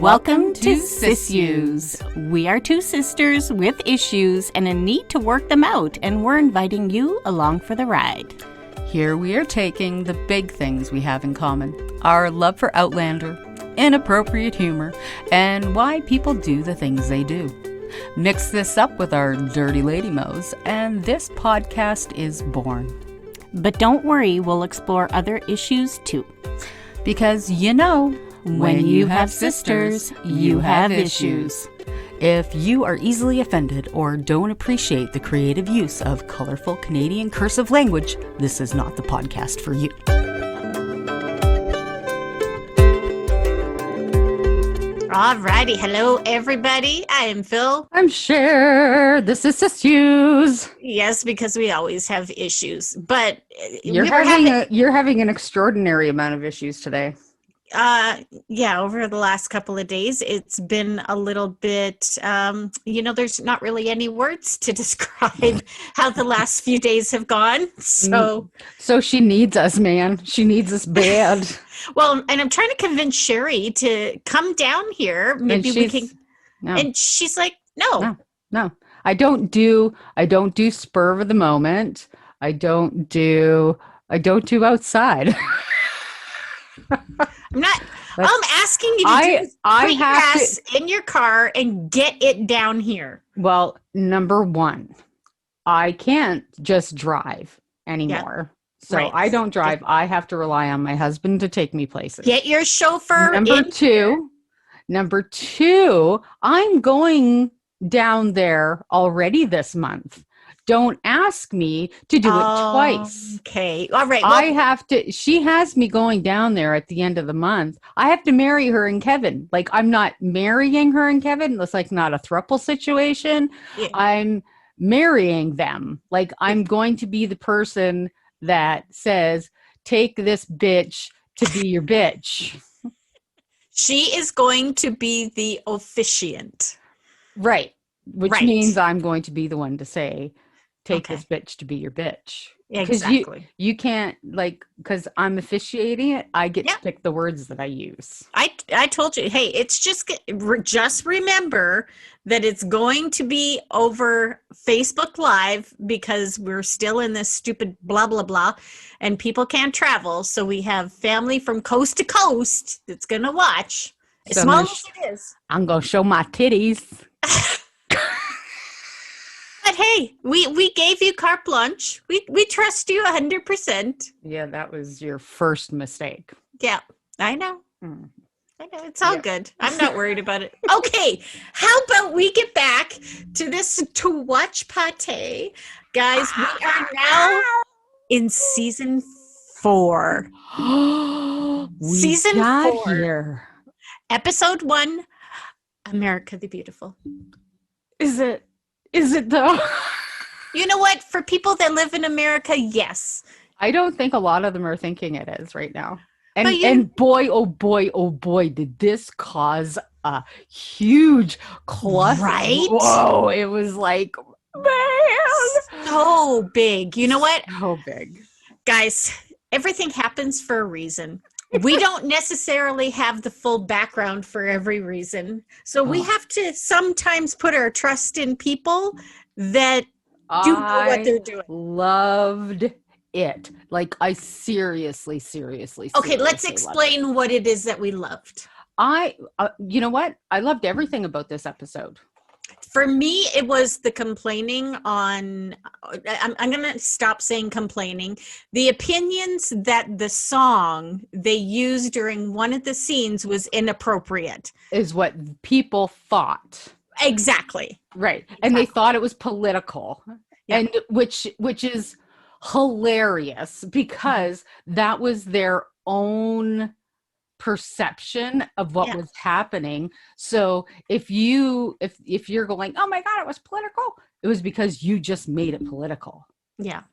Welcome to Sissues. We are two sisters with issues and a need to work them out, and we're inviting you along for the ride. Here we are taking the big things we have in common. Our love for Outlander, inappropriate humor, and why people do the things they do. Mix this up with our dirty lady mo's, and this podcast is born. But don't worry, we'll explore other issues too. Because you know, when you have sisters, you have issues. If you are easily offended or don't appreciate the creative use of colorful Canadian cursive language, this is not the podcast for you. Alrighty, hello everybody. I am Phil. I'm Cher. This is Sissues. Yes, because we always have issues, but you're having an extraordinary amount of issues today. Over the last couple of days, it's been a little bit, there's not really any words to describe how the last few days have gone. So she needs us, man. She needs us bad. Well, and I'm trying to convince Sherry to come down here. Maybe we can. No. And she's like, no. I don't do spur of the moment. I don't do outside. I'm asking you to put your ass in your car and get it down here. Well, number one, I can't just drive anymore. Yeah. So right. I don't drive. I have to rely on my husband to take me places. Get your chauffeur. Number two, I'm going down there already this month. Don't ask me to do it twice. Okay. All right. Well, she has me going down there at the end of the month. I have to marry her and Kevin. Like, I'm not marrying her and Kevin. It's like not a throuple situation. Yeah. I'm marrying them. Like, I'm going to be the person that says, take this bitch to be your bitch. She is going to be the officiant. Right. Which means I'm going to be the one to say, take this bitch to be your bitch. Exactly. You can't, because I'm officiating it, I get to pick the words that I use. I told you, hey, it's just remember that it's going to be over Facebook Live because we're still in this stupid blah, blah, blah, and people can't travel. So we have family from coast to coast that's going to watch. As small as it is. I'm going to show my titties. But hey, we gave you carte blanche. We trust you 100%. Yeah, that was your first mistake. Yeah, I know. I know. It's all good. I'm not worried about it. Okay, how about we get back to this to watch pate? Guys, we are now in season 4. Season 4. Here. Episode 1, America the Beautiful. Is it though? You know what? For people that live in America, yes. I don't think a lot of them are thinking it is right now. And boy, oh boy, did this cause a huge cluster. Right? Whoa, it was like, man. So big. You know what? So big. Guys, everything happens for a reason. We don't necessarily have the full background for every reason. So we have to sometimes put our trust in people that do know what they're doing. Loved it. Like, I seriously. Okay, let's explain what it is that we loved. You know what? I loved everything about this episode. For me, it was the complaining on, I'm going to stop saying complaining. The opinions that the song they used during one of the scenes was inappropriate. Is what people thought. Exactly. Right. And they thought it was political. Yeah. And which is hilarious because that was their own perception of what was happening. So if you're going, oh my God, it was political, it was because you just made it political. Yeah.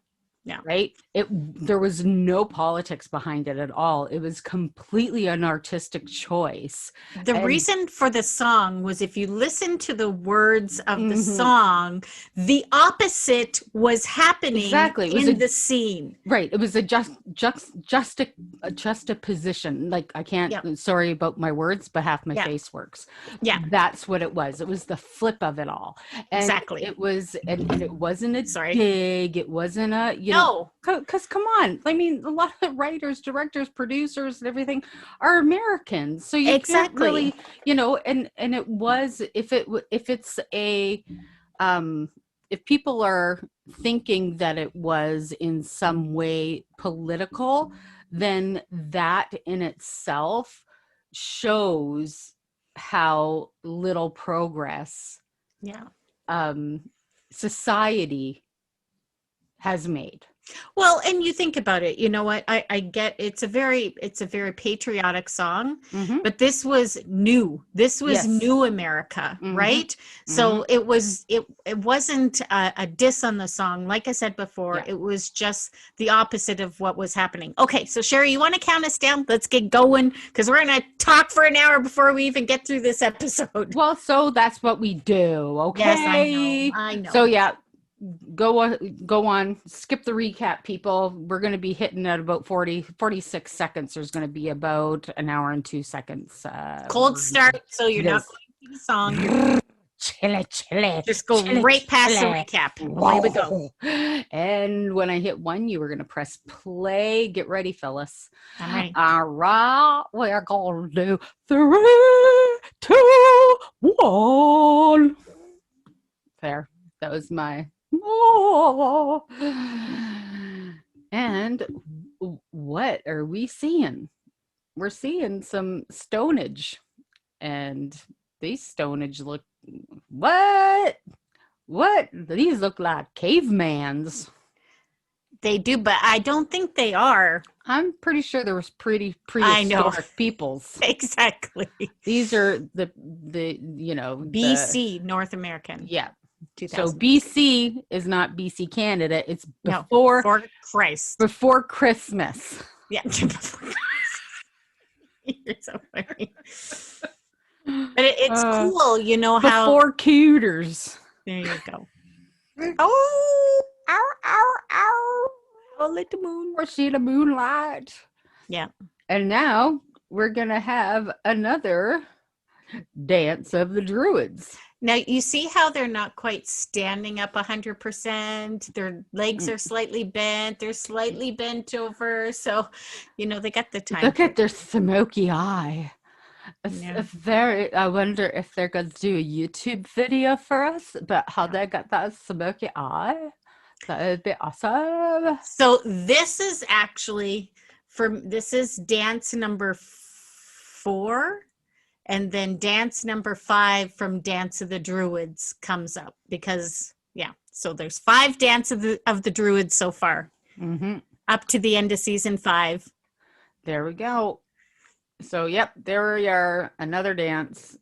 Yeah. Right? There was no politics behind it at all. It was completely an artistic choice. The And reason for the song was if you listen to the words of the mhm, song, the opposite was happening exactly. It was in the scene. right. It was a juxtaposition. Like I can't, Yeah. sorry about my words, but half my Yeah. face works. Yeah. That's what it was. It was the flip of it all. And Exactly. it was, and it wasn't a Sorry. dig. It wasn't a, No. because come on. I mean, a lot of the writers, directors, producers, and everything are Americans. So you can't Exactly. really, and it was, if it's a, if people are thinking that it was in some way political, then that in itself shows how little progress Yeah. Society has made. Well, and you think about it, you know what? I get it's a very patriotic song, Mm-hmm. but this was new. This was Yes. new America, Mm-hmm. right? So it wasn't a diss on the song. Like I said before, Yeah. it was just the opposite of what was happening. Okay, so Sherry, you want to count us down? Let's get going because we're gonna talk for an hour before we even get through this episode. Well, so that's what we do. Okay. Yes, I know. So yeah, go on, skip the recap, people. We're going to be hitting at about 46 seconds. There's going to be about an hour and 2 seconds. Cold start, so you're not going to the song. Chile. Just go right past the recap. Away we go. And when I hit 1, you were going to press play. Get ready, fellas. I'm ready. All right. We're going to do 3, 2, 1. There. That was my... Oh. And what are we seeing? We're seeing some stonage. And these stonage look... What? These look like cavemans. They do, but I don't think they are. I'm pretty sure there was pretty prehistoric peoples. Exactly. These are the BC, North American. Yeah. 2000. So BC is not BC Canada. It's before Christ. Before Christmas. Yeah. You're so funny. But it's cool, you know how before cooters. There you go. Oh, ow, ow, ow. Oh, let the moon. Or see the moonlight. Yeah. And now we're gonna have another dance of the Druids. Now you see how they're not quite standing up 100%. Their legs are slightly bent. They're slightly bent over. So, they got the time. Look at their smoky eye. Yeah. I wonder if they're going to do a YouTube video for us about how they got that smoky eye. That would be awesome. So this is actually this is dance number 4. And then dance number 5 from Dance of the Druids comes up because, so there's 5 Dance of the Druids so far, up to the end of season 5. There we go. So, yep, there we are, another dance.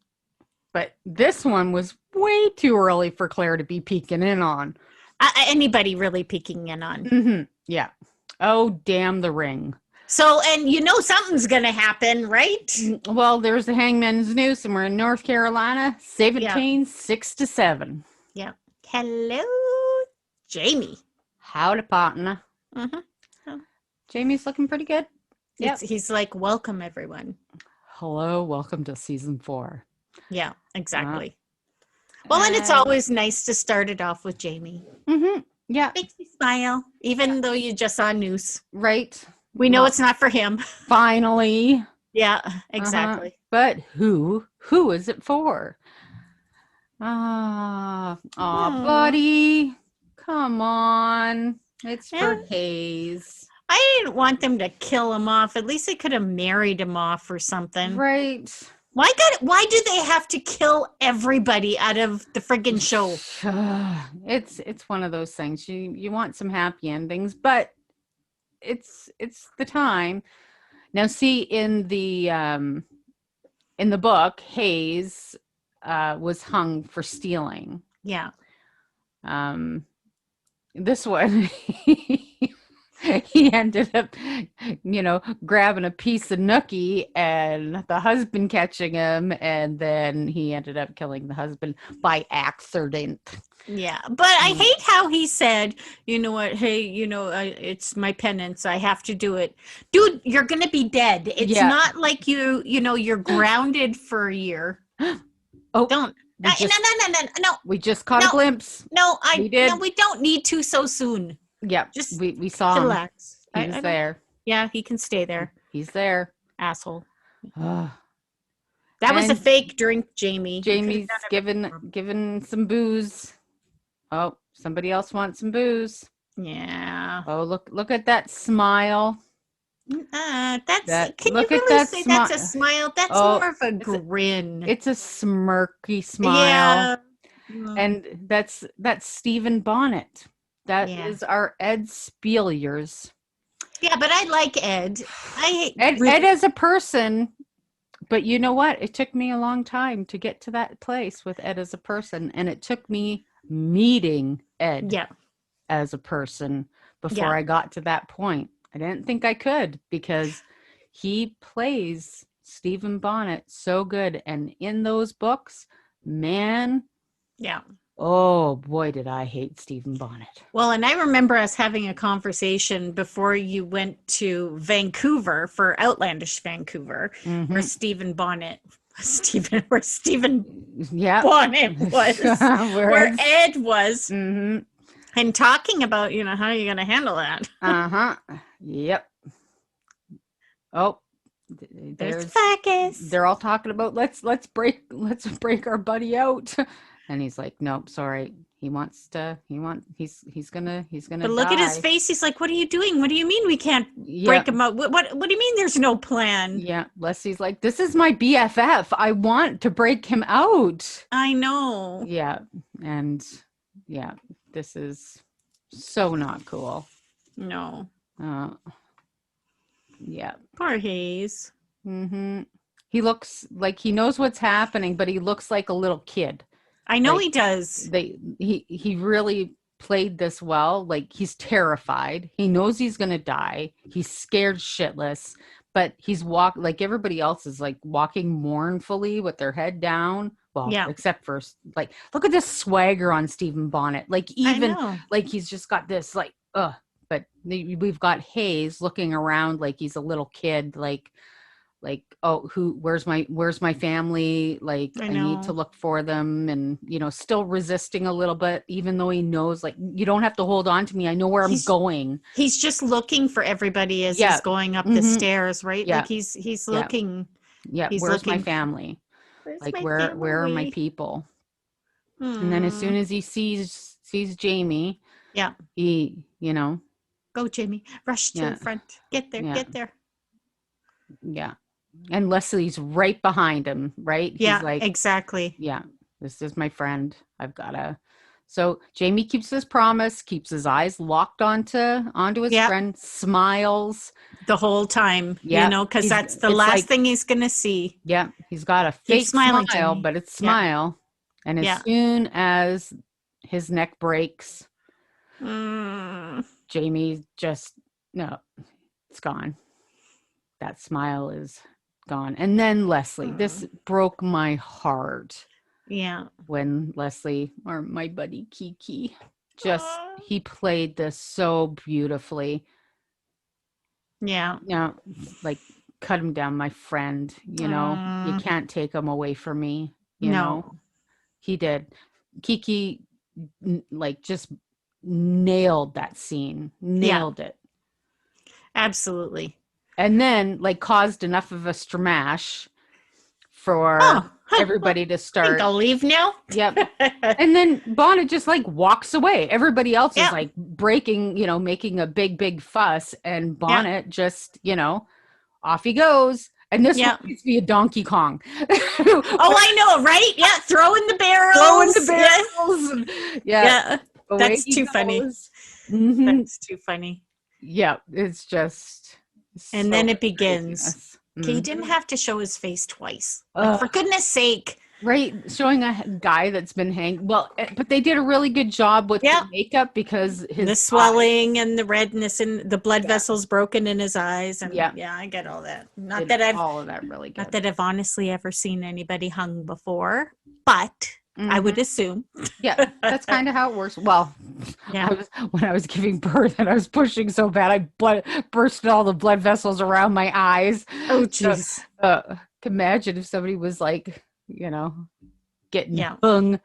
But this one was way too early for Claire to be peeking in on. Anybody really peeking in on. Mm-hmm. Yeah. Oh, damn the ring. So, and something's going to happen, right? Well, there's the Hangman's Noose, and we're in North Carolina, 17-6-7. Yeah. Hello, Jamie. Howdy, partner. Mm-hmm. Oh. Jamie's looking pretty good. Yep. He's like, welcome, everyone. Hello, welcome to season 4. Yeah, exactly. Well, and it's always nice to start it off with Jamie. Mm-hmm. Yeah. Makes me smile, even though you just saw news. Right. We know it's not for him. Finally. Yeah, exactly. But who is it for? Buddy. Come on. It's for Hayes. I didn't want them to kill him off. At least they could have married him off or something. Right. Why do they have to kill everybody out of the friggin' show? It's one of those things. You want some happy endings, but it's the time. Now see, in the book, Hayes was hung for stealing. Yeah. This one he ended up, grabbing a piece of nookie and the husband catching him. And then he ended up killing the husband by accident. Yeah, but I hate how he said, you know what, hey, it's my penance. I have to do it. Dude, you're going to be dead. It's not like you're grounded for a year. Oh, don't. No. We just caught a glimpse. No, we don't need to so soon. Yeah, just we saw relax. Him. He was there. Yeah, he can stay there. He's there. Asshole. That was a fake drink, Jamie. Jamie's given some booze. Oh, somebody else wants some booze. Yeah. Oh, look at that smile. Can you really say that's a smile? That's more of a grin. It's a smirky smile. Yeah. And that's Stephen Bonnet. That is our Ed Spielers. Yeah, but I like Ed. Ed as a person, but you know what? It took me a long time to get to that place with Ed as a person, and it took me meeting Ed as a person before I got to that point. I didn't think I could, because he plays Stephen Bonnet so good. And in those books, man. Yeah. Oh, boy, did I hate Stephen Bonnet. Well, and I remember us having a conversation before you went to Vancouver for Outlandish Vancouver, where Stephen Bonnet Bonnet was, where Ed was. And talking about, how are you going to handle that? Yep. Oh, there's Farkas. They're all talking about let's break our buddy out, and he's like, nope, sorry. He's gonna. But look at his face. He's like, what are you doing? What do you mean we can't break him out? What do you mean there's no plan? Yeah. Leslie's like, this is my BFF. I want to break him out. I know. Yeah. And yeah, this is so not cool. No. Yeah. Poor Hayes. He looks like he knows what's happening, but he looks like a little kid. I know he does. He really played this well. Like, he's terrified. He knows he's going to die. He's scared shitless, but he's like everybody else is like walking mournfully with their head down. Well, except for like, look at this swagger on Stephen Bonnet. Like, even like he's just got this like, but we've got Hayes looking around like he's a little kid, like, oh, where's my family? Like, I need to look for them, and still resisting a little bit, even though he knows, like, you don't have to hold on to me. I know where I'm going. He's just looking for everybody as he's going up the stairs, right? Yeah. Like he's looking. Yeah. Where's my family? Where are my people? And then as soon as he sees Jamie, he, go, Jamie, rush to the front, get there, get there. Yeah. And Leslie's right behind him, right? He's like, exactly. Yeah, this is my friend. So Jamie keeps his promise, keeps his eyes locked onto his friend, smiles the whole time, because that's the last thing he's going to see. Yeah, he's got a fake smile, but it's smile. And as soon as his neck breaks, Jamie just, it's gone. That smile is gone. And then Leslie, this broke my heart. Yeah. When Leslie, or my buddy Kiki, he played this so beautifully. Yeah. Like, cut him down, my friend. You can't take him away from me. You know, he did. Kiki, like, just nailed that scene. Nailed it. Absolutely. And then, like, caused enough of a stramash for everybody to start. I think I'll leave now. Yep. And then Bonnet just, like, walks away. Everybody else is, like, breaking, making a big fuss. And Bonnet just, off he goes. And this needs to be a Donkey Kong. I know, right? Yeah, throwing the barrels. Yeah. That's too funny. That's too funny. Yeah, it's just... And then it begins. Okay, he didn't have to show his face twice. Like, for goodness sake. Right, showing a guy that's been hanged. Well, but they did a really good job with Yeah. the makeup because The his eyes. swelling and the redness and the blood Yeah, vessels broken in his eyes. And yeah, yeah, I get all that. did all of that really Not good. that I've honestly ever seen anybody hung before, but I Hmm. would assume. Yeah, that's kind of how it works. Well, Yeah. when I was giving birth and I was pushing so bad, bursted all the blood vessels around my eyes. Oh, So, geez. imagine if somebody was like, you know, getting Yeah. hung.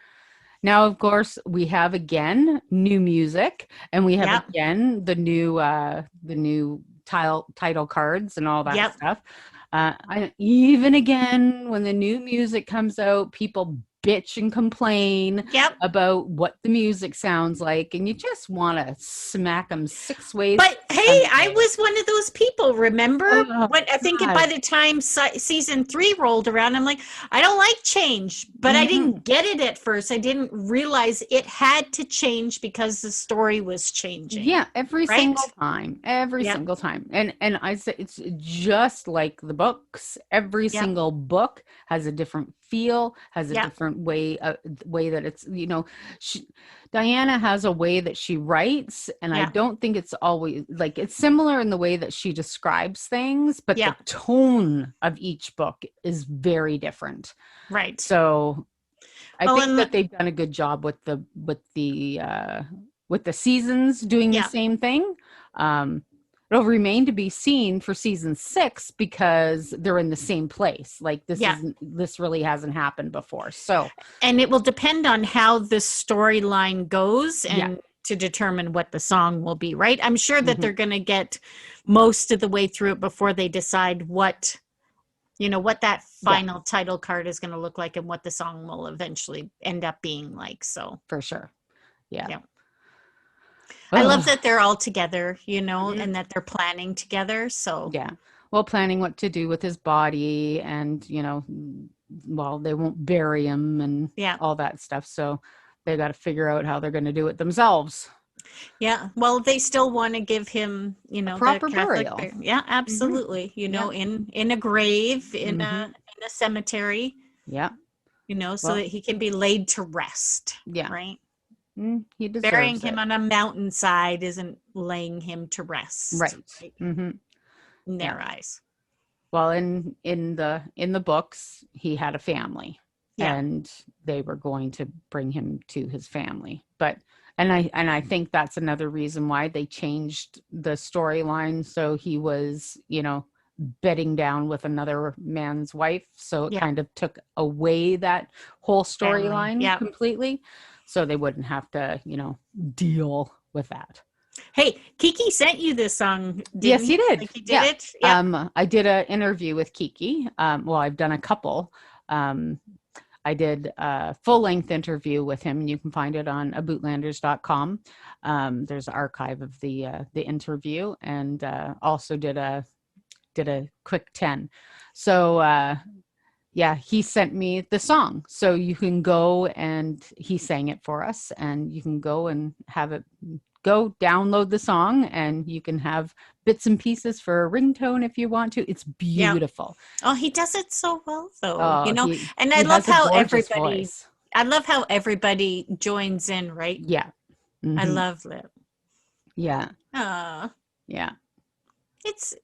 Now, of course, we have again new music, and we have Yep. again the new title cards and all that Yep. stuff. Even again, when the new music comes out, people bitch and complain Yep. about what the music sounds like, and you just want to smack them 6 ways to But hey, I Sunday. was one of those people. Remember Oh when I think by God. the time season 3 rolled around, I'm like, I don't like change, but I Mhm. didn't get it at first. I didn't realize it had to change because the story was changing, Yeah, every right? single time, every Yep. single time. And I say it's just like the books. Every Yep. single book has a different feel, has a Yep. different way that it's, she, Diana has a way that she writes, and I Yep. don't think it's always like it's similar in the way that she describes things, but the Yep. tone of each book is very different. Right. So I Well, think and that they've done a good job with the seasons doing the yeah. same thing. Um, it'll remain to be seen for season 6 because they're in the same place. Like Yeah. this really hasn't happened before. So And it will depend on how the storyline goes yeah, and to determine what the song will be, right? I'm sure that hmm they're going to get most of the way through it before they decide what that yeah, final title card is going to look like and what the song will eventually end up being like. So, for sure. Yeah. yeah. I love Oh, that they're all together, and mhm. that they're planning together. So, Yeah. Well, planning what to do with his body, and well, they won't bury him and yeah. all that stuff. So they got to figure out how they're going to do it themselves. Yeah. Well, they still want to give him, A the proper Catholic burial. Yeah, Hmm. absolutely. Yeah. In a grave, Hmm. in a cemetery, Yeah. so Well, that he can be laid to rest, yeah. right? He Burying deserves him it. on a mountainside isn't laying him to rest, Right. right? Hmm. In Yeah. their eyes. Well, in the books, he had a family, Yeah. and they were going to bring him to his family. But and I think that's another reason why they changed the storyline. So he was, bedding down with another man's wife. So it Yeah. kind of took away that whole Family. storyline Yeah. completely. So they wouldn't have to, deal with that. Hey, Kiki sent you this song, didn't Yes, he he? did. Like he did Yeah. it? Yep. I did an interview with Kiki. Well, I've done a couple. Um, I did a full length interview with him, and you can find it on abootlanders.com. There's an archive of the interview, and also did a quick 10. So yeah, he sent me the song. So you can go, and he sang it for us, and you can go and have it go download the song, and you can have bits and pieces for a ringtone if you want to. It's Yep. beautiful. Oh, he does it so well though, Oh, and he has a gorgeous voice. I love how everybody joins in, right? Yeah. I Hmm. love that. Yeah. Ah, Yeah. it's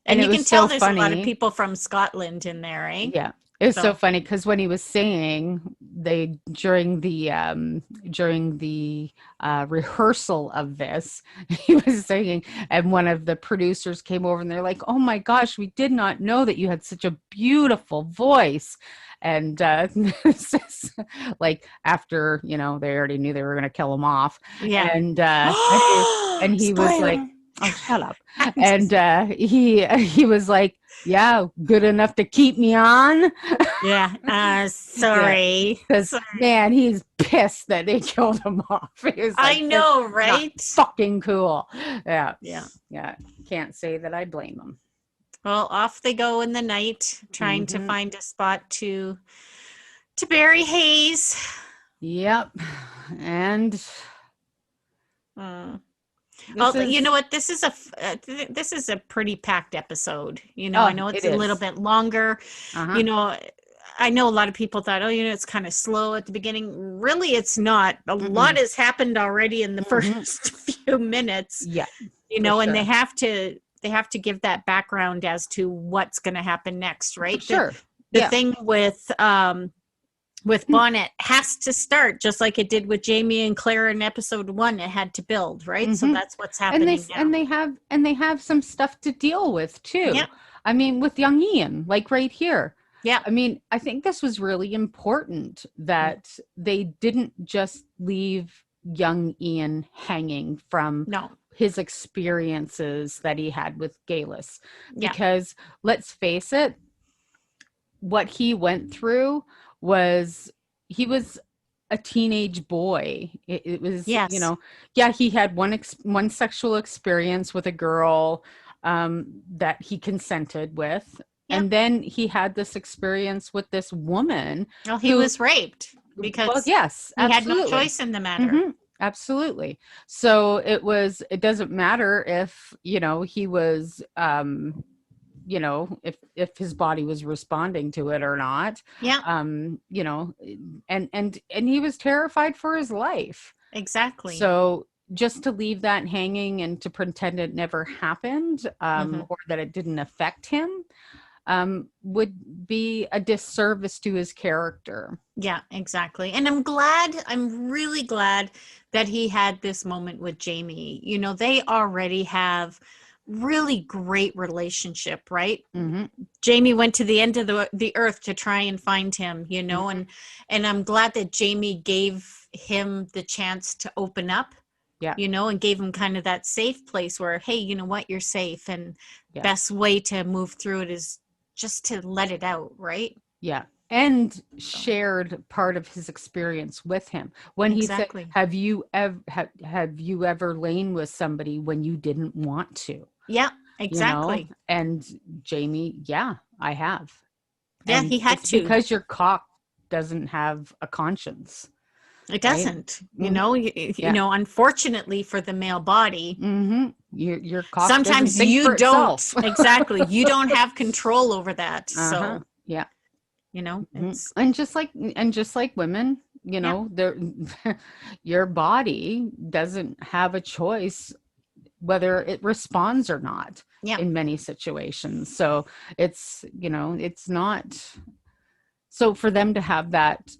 And and it you was can tell so there's a lot of funny. people from Scotland in there, eh? Yeah. It was so So, funny because when he was singing, they during the rehearsal of this, he was singing, and one of the producers came over and they're like, "Oh my gosh, we did not know that you had such a beautiful voice." And like after they already knew they were going to kill him off, yeah. and he was like, Spoiler. "Oh, shut up!" I'm And just he was like, "Yeah, good enough to keep me on." Yeah. Yeah, Sorry. because Sorry. man, he's pissed that they killed him off. He was I like, "This know, is not right? fucking cool." Yeah, Yeah. yeah. Can't say that I blame him. Well, off they go in the night, trying to Hmm. find a spot to bury Hayes. Yep. And Mm. this Well, you know is what? This is a pretty packed episode. I oh, know it it's a little is. bit longer. Uh-huh. You know, I know a lot of people thought, oh, it's kind of slow at the beginning. Really, it's not. A lot has happened already in the first few minutes. Yeah. And they have to give that background as to what's going to happen next, right? The thing with Bonnet has to start just like it did with Jamie and Claire in episode 1. It had to build, right? So that's what's happening now. And they have some stuff to deal with too. Yeah. I mean, with young Ian, like right here. Yeah. I mean, I think this was really important that they didn't just leave young Ian hanging from his experiences that he had with Galus. Because let's face it, what he went through he was a teenage boy. It was, he had one sexual experience with a girl that he consented with. And then he had this experience with this woman. Well, he was raped because he had no choice in the matter. Absolutely. So it doesn't matter if, he was, if his body was responding to it or not. Yeah. And he was terrified for his life. Exactly. So just to leave that hanging and to pretend it never happened, or that it didn't affect him, would be a disservice to his character. Yeah, exactly. And I'm really glad that he had this moment with Jamie. They already have really great relationship, right? Jamie went to the end of the earth to try and find him, and I'm glad that Jamie gave him the chance to open up, and gave him kind of that safe place where, hey, you know what, you're safe, and best way to move through it is just to let it out, right? Yeah. And shared part of his experience with him when he said, have you ever lain with somebody when you didn't want to? Yeah, exactly. And Jamie, I have. Yeah, and he had to. Because your cock doesn't have a conscience. It doesn't, right? Unfortunately for the male body, your cock sometimes you don't, exactly. You don't have control over that. So, and just like women, your body doesn't have a choice whether it responds or not in many situations. So it's not, so for them to have that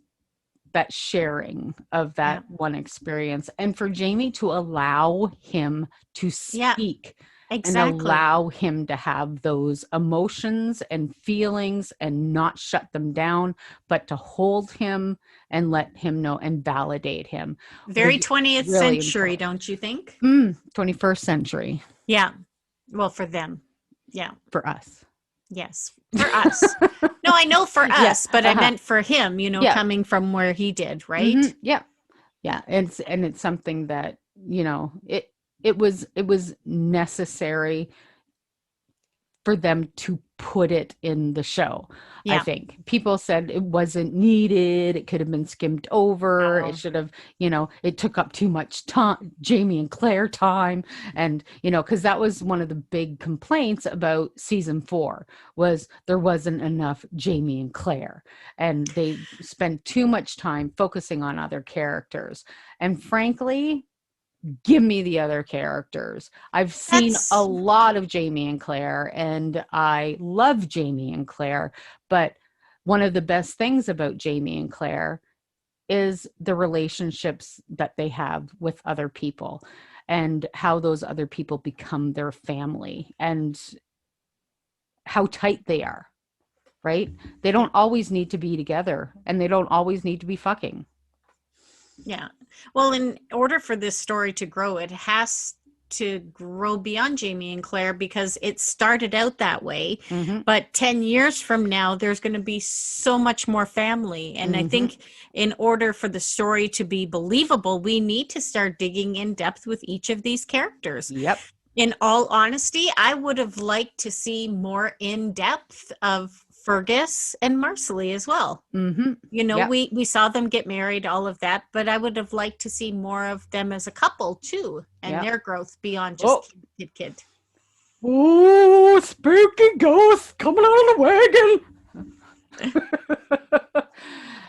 sharing of that one experience, and for Jamie to allow him to speak and allow him to have those emotions and feelings and not shut them down, but to hold him and let him know and validate him. Very 20th really century, important. Don't you think? 21st century. Yeah. Well, for them. Yeah. For us. Yes, for us. No, I know for us, but I meant for him, coming from where he did, right? Yeah. And it's something that, it was necessary for them to put it in the show. I think people said it wasn't needed. It could have been skimmed over. It should have, it took up too much time, Jamie and Claire time. And, because that was one of the big complaints about season 4 was there wasn't enough Jamie and Claire, and they spent too much time focusing on other characters. And frankly, give me the other characters. I've seen a lot of Jamie and Claire, and I love Jamie and Claire, but one of the best things about Jamie and Claire is the relationships that they have with other people and how those other people become their family and how tight they are, right? They don't always need to be together, and they don't always need to be fucking. Yeah. Well, in order for this story to grow, it has to grow beyond Jamie and Claire, because it started out that way. But 10 years from now, there's going to be so much more family. And I think in order for the story to be believable, we need to start digging in depth with each of these characters. Yep. In all honesty, I would have liked to see more in depth of Fergus and Marcelly as well. We saw them get married, all of that, but I would have liked to see more of them as a couple too, and their growth beyond just kid. Oh, spooky ghost coming out of the wagon.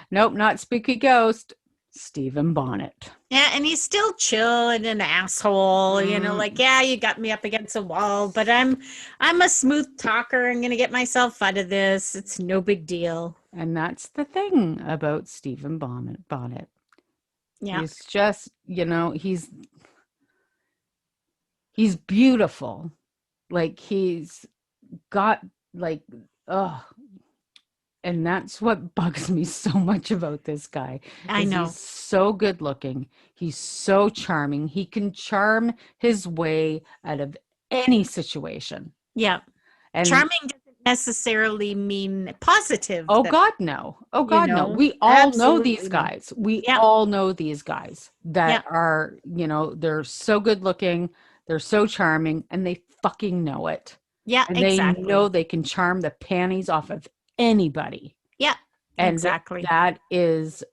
Nope, not spooky ghost. Stephen Bonnet. Yeah, and he's still chill and an asshole, like, yeah, you got me up against a wall, but I'm a smooth talker. I'm gonna get myself out of this. It's no big deal. And that's the thing about Stephen Bonnet. Yeah. He's just, he's beautiful. Like he's got like, oh, and that's what bugs me so much about this guy. I know. He's so good looking. He's so charming. He can charm his way out of any situation. Yeah. And charming doesn't necessarily mean positive. Oh God, no. Oh God, no. We all know these guys. We all know these guys that are, they're so good looking. They're so charming and they fucking know it. Yeah, and exactly. They know they can charm the panties off of anybody. Yeah, and exactly. That is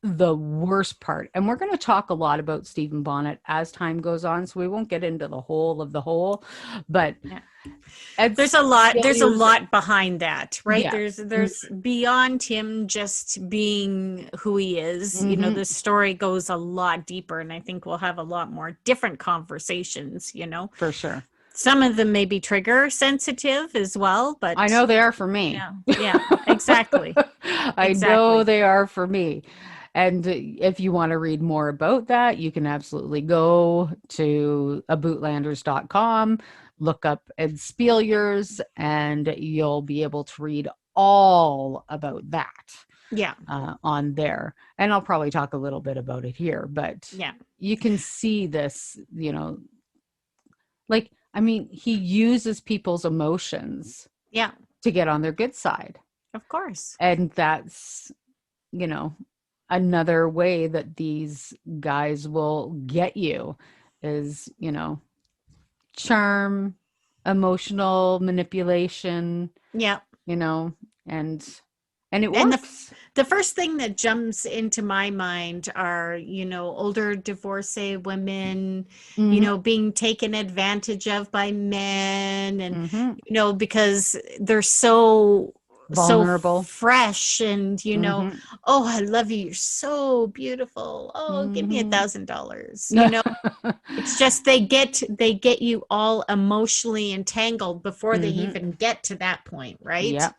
the worst part. And we're going to talk a lot about Stephen Bonnet as time goes on, so we won't get into the whole of the whole, but there's a lot behind that, right? Yeah. There's beyond him just being who he is. The story goes a lot deeper, and I think we'll have a lot more different conversations, For sure. Some of them may be trigger sensitive as well, but I know they are for me. Yeah, exactly. I know they are for me. And if you want to read more about that, you can absolutely go to aboutlanders.com, look up Ed Spielers, and you'll be able to read all about that. Yeah. On there. And I'll probably talk a little bit about it here, but you can see this, he uses people's emotions to get on their good side. Of course. And that's, another way that these guys will get you is, charm, emotional manipulation. Yeah. And it works. The first thing that jumps into my mind are, older divorcee women, being taken advantage of by men and, because they're so vulnerable, so fresh and, oh, I love you. You're so beautiful. Oh, give me $1,000. It's just they get you all emotionally entangled before they even get to that point. Right. Yep.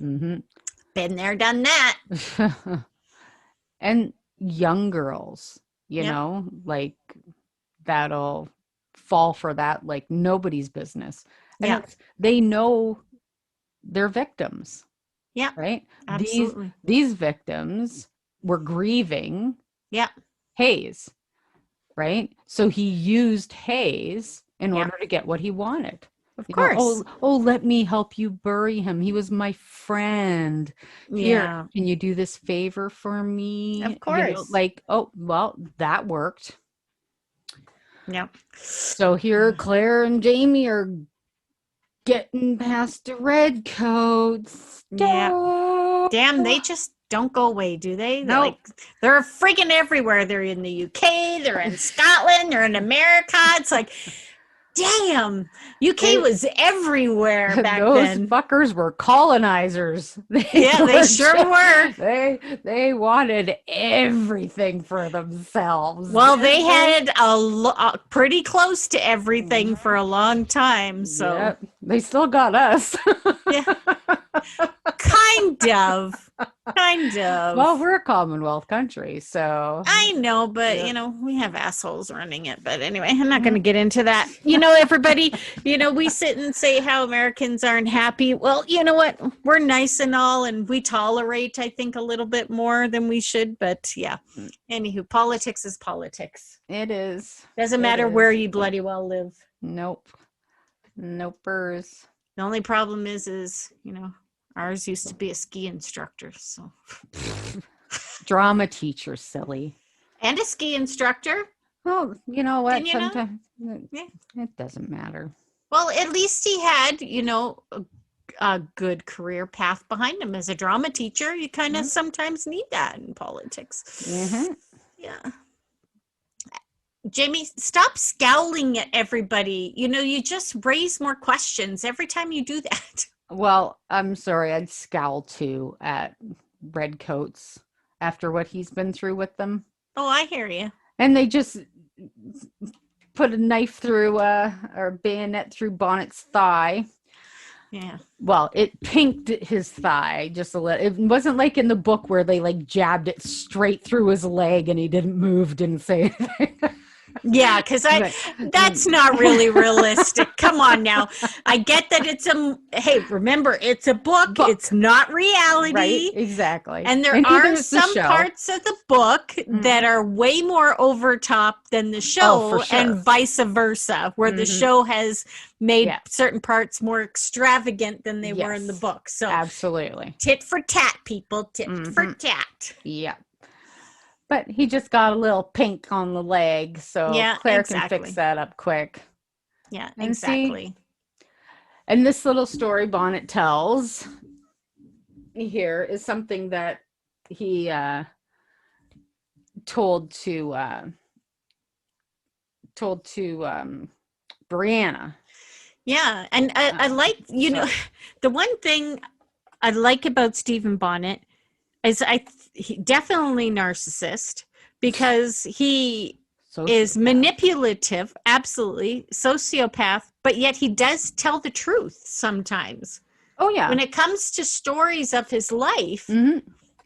Mm-hmm. Been there, done that. And young girls, like that'll fall for that like nobody's business. And they know they're victims. Yeah. Right? Absolutely. These victims were grieving Hayes. Right? So he used Hayes in order to get what he wanted. Of course. Let me help you bury him. He was my friend. Here, can you do this favor for me? Of course. That worked. Yeah. So here, Claire and Jamie are getting past the red coats. Yeah. Damn, they just don't go away, do they? No. Nope. They're freaking everywhere. They're in the UK. They're in Scotland. They're in America. It's like... Damn, UK was everywhere back then. Those fuckers were colonizers. They sure were. They wanted everything for themselves. Well, they had pretty close to everything for a long time. So they still got us. Kind of. Well, we're a Commonwealth country, so I know, but we have assholes running it. But anyway, I'm not going to get into that. Everybody, we sit and say how Americans aren't happy. Well, you know what? We're nice and all, and we tolerate, I think, a little bit more than we should. But anywho, politics is politics. It is. Doesn't matter where you bloody well live. Nope. Nopers. The only problem is ours used to be a ski instructor, so drama teacher, silly, and a ski instructor. Well, you know what? Sometimes it doesn't matter. Well, at least he had, a good career path behind him as a drama teacher. You kind of sometimes need that in politics. Yeah. Jamie, stop scowling at everybody. You just raise more questions every time you do that. Well, I'm sorry, I'd scowl too at redcoats after what he's been through with them. Oh, I hear you. And they just put a knife through or a bayonet through Bonnet's thigh. Yeah. Well, it pinked his thigh just a little. It wasn't like in the book where they like jabbed it straight through his leg and he didn't move, didn't say anything. Yeah, because that's not really realistic. Come on now. I get that hey, remember, it's a book. It's not reality. Right, exactly. And there are some parts of the book that are way more over top than the show, and vice versa, where the show has made certain parts more extravagant than they were in the book. So absolutely. Tit for tat, people. Tit for tat. Yeah. But he just got a little pink on the leg, so Claire can fix that up quick. Yeah, exactly. And this little story Bonnet tells here is something that he told to Brianna. Yeah, and I like, know, the one thing I like about Stephen Bonnet is he definitely narcissist, because he is manipulative, absolutely, sociopath, but yet he does tell the truth sometimes. Oh, yeah. When it comes to stories of his life, they're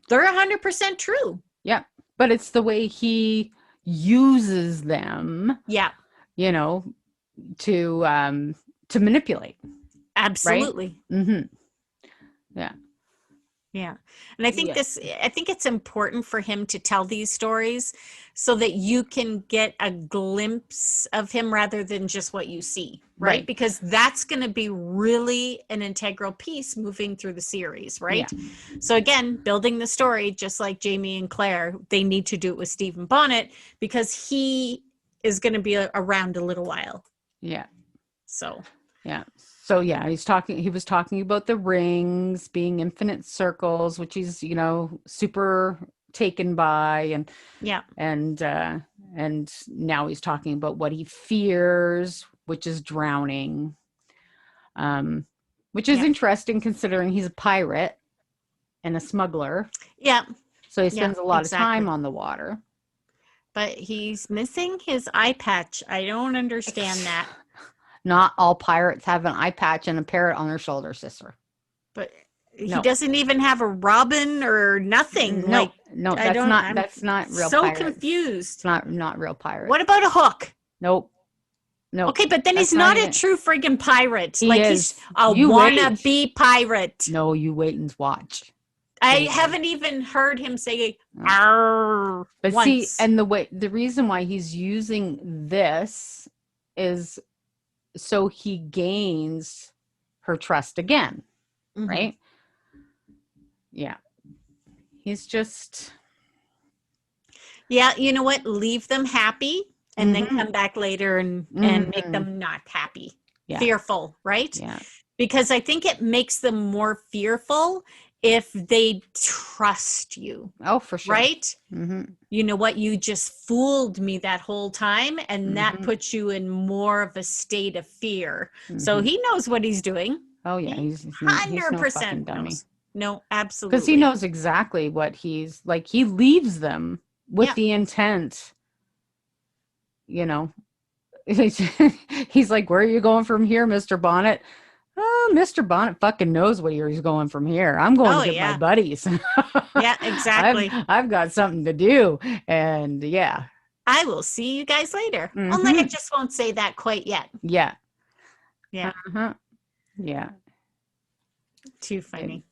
100% true. Yeah, but it's the way he uses them. Yeah. You know, to manipulate. Absolutely. Right? Yeah. Yeah. And I think I think it's important for him to tell these stories so that you can get a glimpse of him rather than just what you see, right? Because that's going to be really an integral piece moving through the series, right? Yeah. So again, building the story, just like Jamie and Claire, they need to do it with Stephen Bonnet because he is going to be around a little while. Yeah. So, yeah. So he was talking about the rings being infinite circles, which he's, super taken by, and now he's talking about what he fears, which is drowning. Which is interesting considering he's a pirate and a smuggler. Yeah. So he spends a lot of time on the water. But he's missing his eye patch. I don't understand that. Not all pirates have an eye patch and a parrot on their shoulder, sister. But he doesn't even have a robin or nothing. No, that's not real. So pirates. Confused. It's not real pirates. What about a hook? Nope. Okay, but then he's not a true friggin' pirate. He's a wannabe pirate. No, you wait and watch. I haven't even heard him say "arr" but once. See, and the reason why he's using this is so he gains her trust again, right? Yeah. He's just... Yeah, you know what? Leave them happy and then come back later and make them not happy. Yeah. Fearful, right? Yeah. Because I think it makes them more fearful if they trust you. Oh, for sure. Right? You know what? You just fooled me that whole time, and that puts you in more of a state of fear. So he knows what he's doing. Oh, yeah. He's 100% dummy. No, absolutely. Because he knows exactly what he's like. He leaves them with the intent, He's like, where are you going from here, Mr. Bonnet? Oh, Mr. Bonnet fucking knows where he's going from here. I'm going to get my buddies. Yeah, exactly. I've got something to do. And I will see you guys later. Only I just won't say that quite yet. Yeah. Yeah. Yeah. Too funny.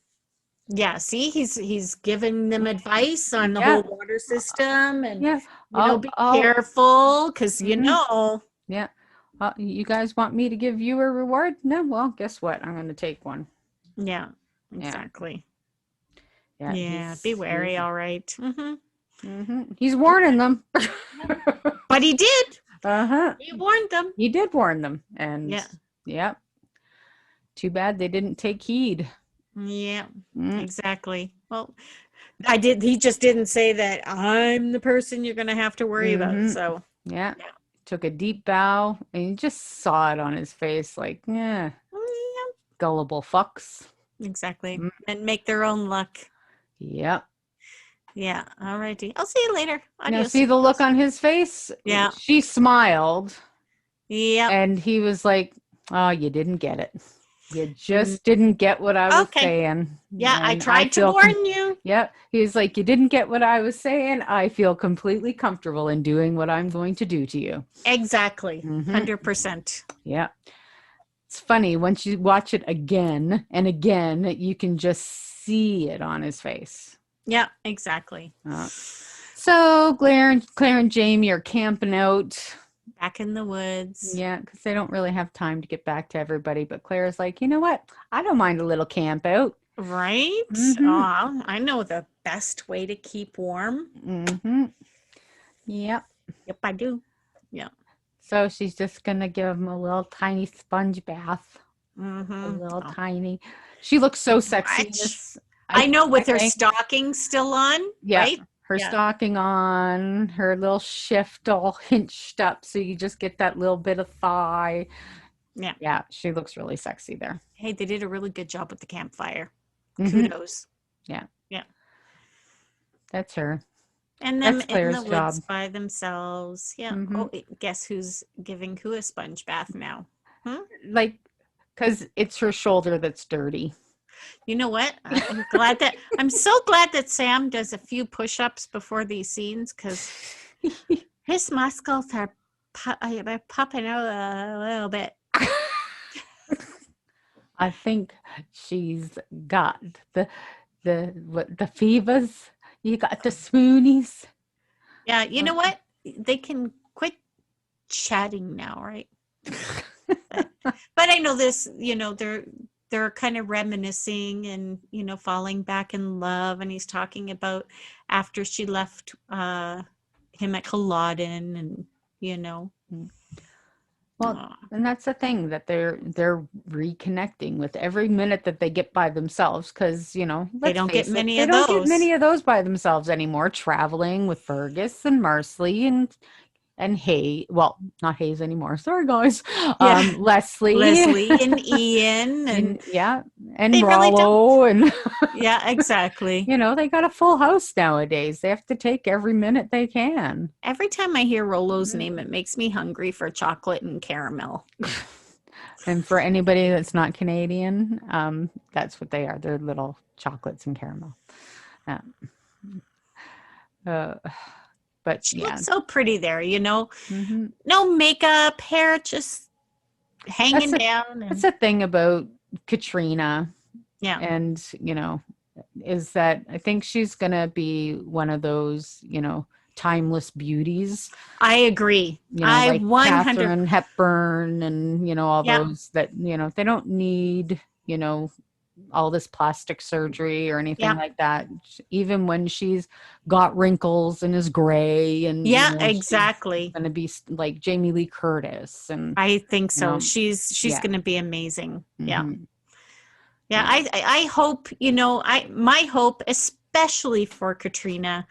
Yeah, see, he's giving them advice on the whole water system, and be careful because Yeah. You guys want me to give you a reward? No, well, guess what? I'm going to take one. Yeah, exactly. Yeah, be wary. All right. He's warning them. But he did. He warned them. He did warn them, and too bad they didn't take heed. Yeah, exactly. Well, he just didn't say that I'm the person you're going to have to worry about. So took a deep bow, and you just saw it on his face, like, Gullible fucks. Exactly. And make their own luck. Yep. Yeah. All righty. I'll see you later. Now Adios. see the look on his face? Yeah. She smiled. Yep. And he was like, oh, you didn't get it. You just didn't get what I was saying. Yeah, And I tried to warn you. Yeah. He was like, you didn't get what I was saying. I feel completely comfortable in doing what I'm going to do to you. Exactly. 100%. Yeah. It's funny. Once you watch it again and again, you can just see it on his face. Yeah, exactly. So Claire and Jamie are camping out. Back in the woods. Yeah, because they don't really have time to get back to everybody. But Claire's like, you know what? I don't mind a little camp out. Right? Oh, I know the best way to keep warm. Yep. Yep, I do. Yeah. So she's just going to give him a little tiny sponge bath. A little tiny. She looks so sexy. I know, with her stocking still on, right? Her stocking on, her little shift all hinched up, so you just get that little bit of thigh. Yeah. Yeah, she looks really sexy there. Hey, they did a really good job with the campfire. Kudos. Yeah. Yeah. That's her. And them in the woods by themselves. Yeah. Oh, guess who's giving who a sponge bath now? Like, because it's her shoulder that's dirty. You know what? I'm so glad that Sam does a few push-ups before these scenes, because his muscles are popping out a little bit. I think she's got the fevers. You got the swoonies. Yeah, you know what? They can quit chatting now, right? But I know this, they're kind of reminiscing and, falling back in love. And he's talking about after she left him at Culloden and, Well, and that's the thing, that they're reconnecting with every minute that they get by themselves, because, they don't get many of those by themselves anymore, traveling with Fergus and Marsley and Hay, well, not Hayes anymore. Sorry, guys. Leslie and Ian and Rollo and yeah, exactly. They got a full house nowadays. They have to take every minute they can. Every time I hear Rollo's name, it makes me hungry for chocolate and caramel. And for anybody that's not Canadian, that's what they are. They're little chocolates and caramel. But she looks so pretty there, no makeup, hair just hanging down. That's the thing about Katrina. Yeah. And, is that I think she's going to be one of those, timeless beauties. I agree. I like 100 Katharine Hepburn and, all those that, they don't need, all this plastic surgery or anything like that. Even when she's got wrinkles and is gray and exactly, going to be like Jamie Lee Curtis. And I think so. She's going to be amazing. I hope, my hope, especially for Katrina,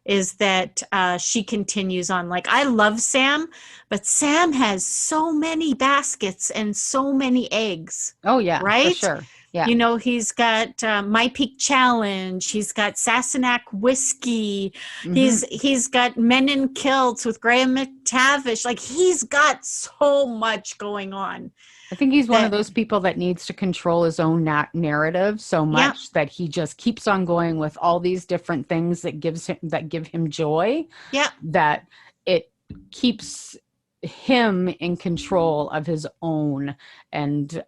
is that she continues on. Like, I love Sam, but Sam has so many baskets and so many eggs. Oh yeah, right? For sure. Yeah. He's got My Peak Challenge. He's got Sassenach Whiskey. He's got Men in Kilts with Graham McTavish. Like, he's got so much going on. I think he's one of those people that needs to control his own narrative so much that he just keeps on going with all these different things that give him joy. Yeah. That it keeps him in control of his own, and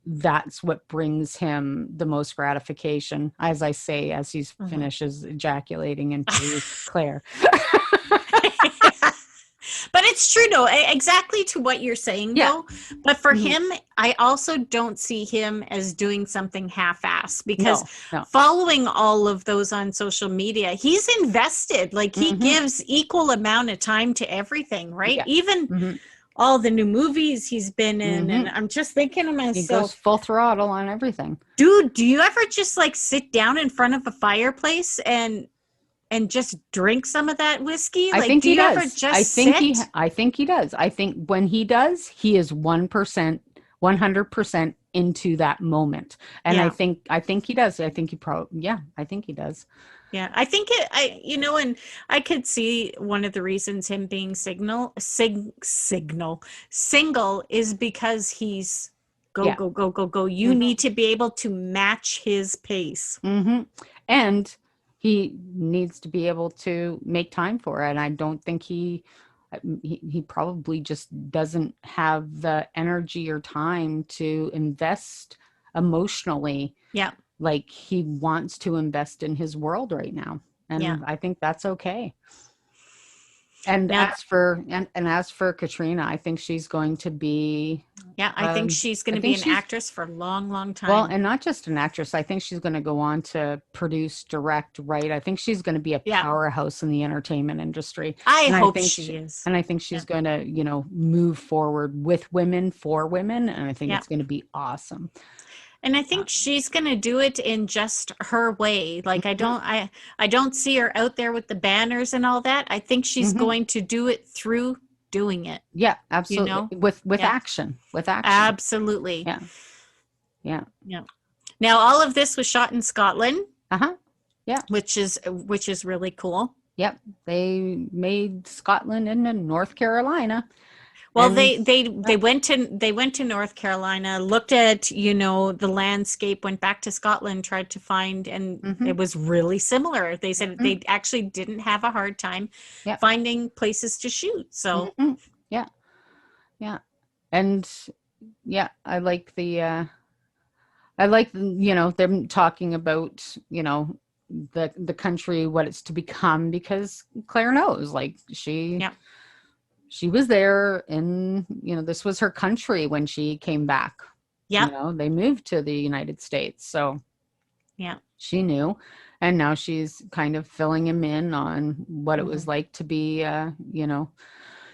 that's what brings him the most gratification, as I say, as he finishes ejaculating into Claire. But it's true, though, exactly to what you're saying, though. But for him, I also don't see him as doing something half-assed, because following all of those on social media, he's invested. Like, he gives equal amount of time to everything, right? Yeah. Even all the new movies he's been in. And I'm just thinking to myself, he goes full throttle on everything. Dude, do you ever just like sit down in front of a fireplace and just drink some of that whiskey? I think he does. I think he does. I think when he does, he is 1% 100% into that moment. And Yeah. I think he does. I think I think he does. Yeah, I think and I could see one of the reasons him being single is because he's go, Yeah. go, go, go, go. You Mm-hmm. need to be able to match his pace. Mm-hmm. And he needs to be able to make time for it. And I don't think he probably just doesn't have the energy or time to invest emotionally Yeah. like he wants to invest in his world right now. Yeah. And I think that's okay. And Now, as for Katrina, I think she's going to be yeah, I think she's going I to be think an she's actress for a long, long well, time. and not just an actress. I think she's going to go on to produce, direct, write. I think she's going to be a Yeah. powerhouse in the entertainment industry. I And hope she is. and I think she's going to, move forward with women for women. And I think Yeah. it's going to be awesome. And I think she's going to do it in just her way. Like Mhm. I don't see her out there with the banners and all that. I think she's Mhm. going to do it through doing it, Yeah, you absolutely. know? With Yeah. action, with action. Absolutely. Yeah. Yeah. Yeah. Now all of this was shot in Scotland, Uh-huh. Yeah. which is really cool. Yep. They made Scotland into North Carolina. Well, And they went to North Carolina, looked at, the landscape, went back to Scotland, tried to find, and mhm. it was really similar. They said Mhm. they actually didn't have a hard time Yep. finding places to shoot. So, Mhm. Yeah. Yeah. And yeah, I like them talking about, the country, what it's to become, because Claire knows, like yeah, she was there, and this was her country when she came back. yeah, They moved to the United States, so yeah. she knew, and now she's kind of filling him in on what it was Mhm. like to be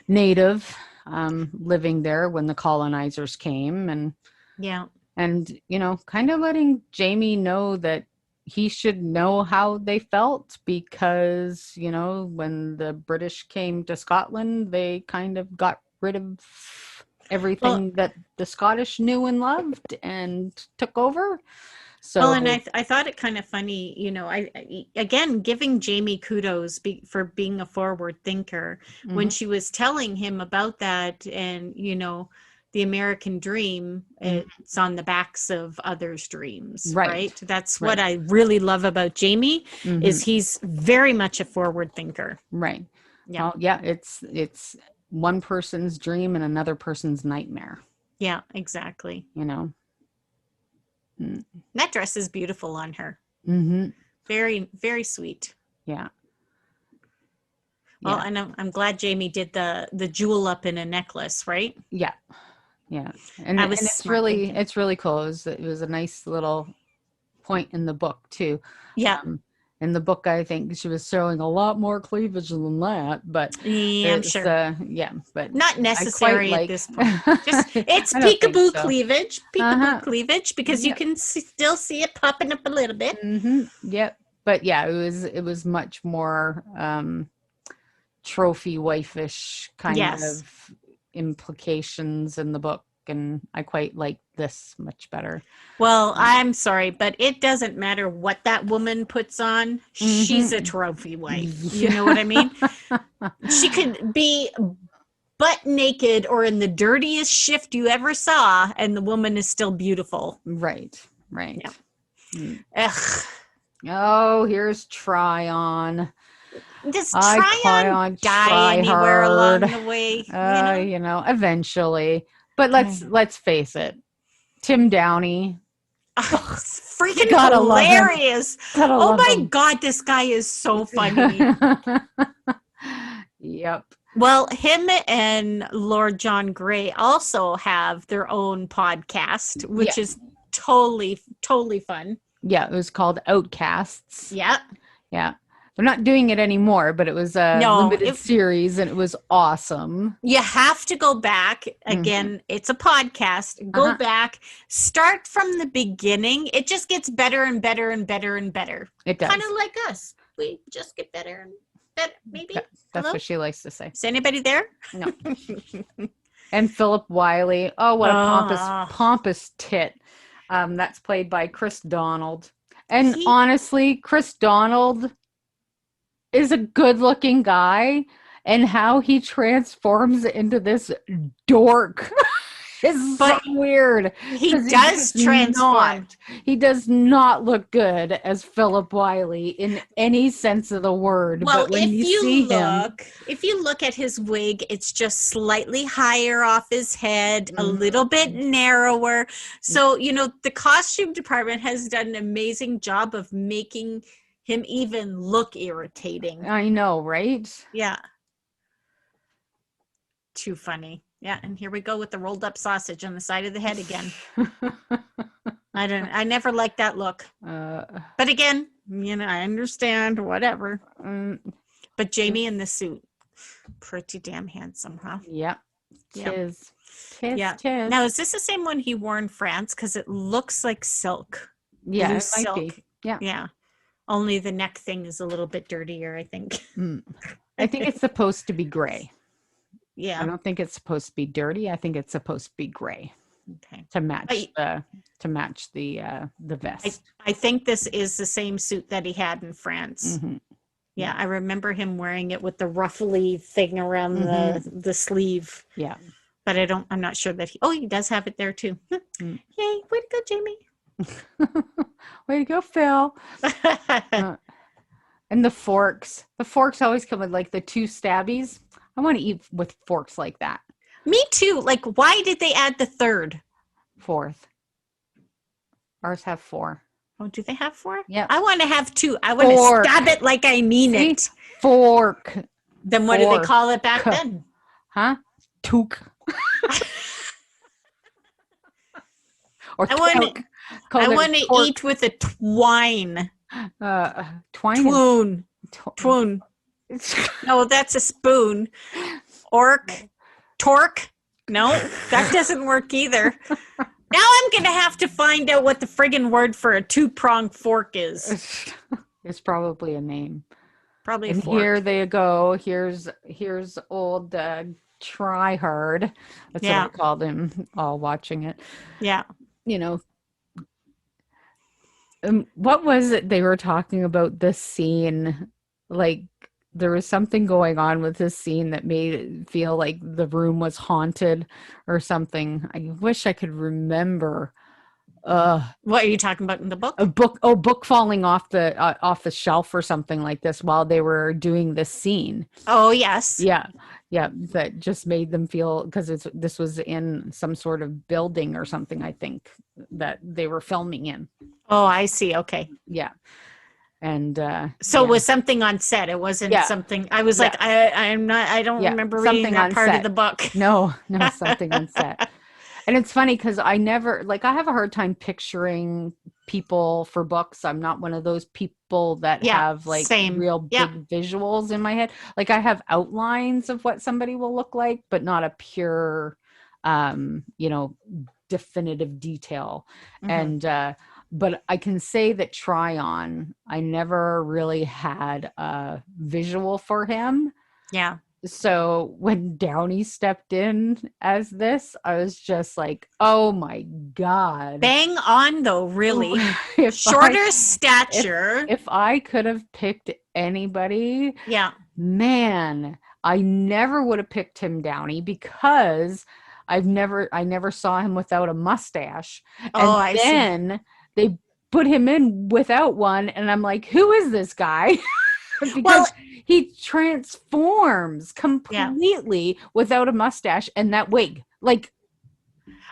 native, living there when the colonizers came, Yeah. and kind of letting Jamie know that he should know how they felt, because when the British came to Scotland, they kind of got rid of Well, everything that the Scottish knew and loved and took over. Well, and So I thought it kind of funny, again giving Jamie kudos for being a forward thinker when mhm, she was telling him about that, and the American dream, mhm. it's on the backs of others' dreams, Right, right? That's what right, I really love about Jamie is hmm, he's very much a forward thinker. right. Yeah, Well, yeah, it's one person's dream and another person's nightmare. yeah, exactly. You know. Mm, That dress is beautiful on her. mm-hmm. Very, very sweet. Yeah, Well, yeah, and I'm glad Jamie did the jewel up in a necklace, right? yeah. Yeah, and I was it's smart really thinking. cool. It was a nice little point in the book too. Yeah. Um, in the book, I think she was showing a lot more cleavage than that, but Yeah, I'm it's sure. yeah, but Not I quite necessary at like. this point. Just it's I don't think peekaboo so. cleavage, peekaboo Uh-huh. cleavage, because you Yep. can still see it popping up a little bit. Yep. But yeah, it was much more trophy wife-ish kind Yes. of implications in the book, and I quite like this much better. Well, Um, I'm sorry, but it doesn't matter what that woman puts on. She's a mhm. trophy wife. You know what I mean? Yeah. She could be butt naked or in the dirtiest shift you ever saw, and the woman is still beautiful. Right, Yeah. right. Mm. Ugh. Oh, here's Tryon. Does I cry Tryon on die Try anywhere Hard. along the way? You know? Eventually. But I let's face it. Tim Downey. It's You freaking gotta love him. hilarious. Gotta Oh love my him. God, this guy is so funny. Yep. Well, him and Lord John Gray also have their own podcast, Yeah. which is totally, totally fun. Yeah. It was called Outcasts. Yeah. Yeah. They're not doing it anymore, but it was a No, limited series and it was awesome. you have to go back. Hmm. Again, it's a podcast. Go Uh-huh. back, start from the beginning. It just gets better and better and better and better. It does. Kind of like us. We just get better and better, maybe. That's Hello? what she likes to say. Is anybody there? No. And Philip Wiley. Oh, what a Oh, pompous tit. That's played by Chris Donald. And he honestly, Chris Donald is a good-looking guy, and how he transforms into this dork is so but weird he because does transform. he does not look good as Philip Wiley in any sense of the word. Well, But when you see him, if you look at his wig, it's just slightly higher off his head, a little bit narrower. So, the costume department has done an amazing job of making him even look irritating. I know, right? Yeah. Too funny. Yeah, and here we go with the rolled up sausage on the side of the head again. I never liked that look. But again, I understand, whatever. But Jamie in the suit, pretty damn handsome, huh? Yep. Tis. Yeah. Now, is this the same one he wore in France? Because it looks like silk. Yeah, Blue it might silk. be. Yeah. Yeah. Only the neck thing is a little bit dirtier, I think. I think it's supposed to be gray. Yeah. I don't think it's supposed to be dirty. I think it's supposed to be gray. Okay. To match the vest. I think this is the same suit that he had in France. Mm-hmm. Yeah, I remember him wearing it with the ruffly thing around the sleeve. Yeah. But I'm not sure that he does have it there too. Yay, way to go, Jamie. Way to go, Phil. And the forks. The forks always come with like the two stabbies. I want to eat with forks like that. Me too. Like, why did they add the third? Fourth. Ours have 4. Oh, do they have 4? Yeah. I want to have 2. I want to stab it like I mean it. Fork. Then what do they call it back then? Huh? Took. Or I want to eat with a twine. Twine. Twoon. No, that's a spoon. Torque. No, that doesn't work either. Now I'm going to have to find out what the friggin' word for a 2-pronged fork is. It's probably a name. Probably a and fork. Here they go. Here's old Tryhard. That's what I called him, all watching it. Yeah. What was it they were talking about this scene? Like, there was something going on with this scene that made it feel like the room was haunted or something. I wish I could remember. What are you talking about in the book? A book falling off the shelf or something like this while they were doing this scene. Oh, yes. Yeah. That just made them feel, because this was in some sort of building or something, I think, that they were filming in. Oh, I see. Okay. Yeah. And so it was something on set. It wasn't something. I was like, I don't remember reading that part of the book. No, something on set. And it's funny because I have a hard time picturing people for books. I'm not one of those people that have real big visuals in my head. Like, I have outlines of what somebody will look like, but not a pure, definitive detail. And, but I can say that Tryon, I never really had a visual for him. Yeah. So when Downey stepped in as this, I was just like, oh my God. Bang on though, really. Shorter stature. If I could have picked anybody, man, I never would have picked Tim Downey because I never saw him without a mustache. And then they put him in without one, and I'm like, who is this guy? Because he transforms completely without a mustache and that wig. Like,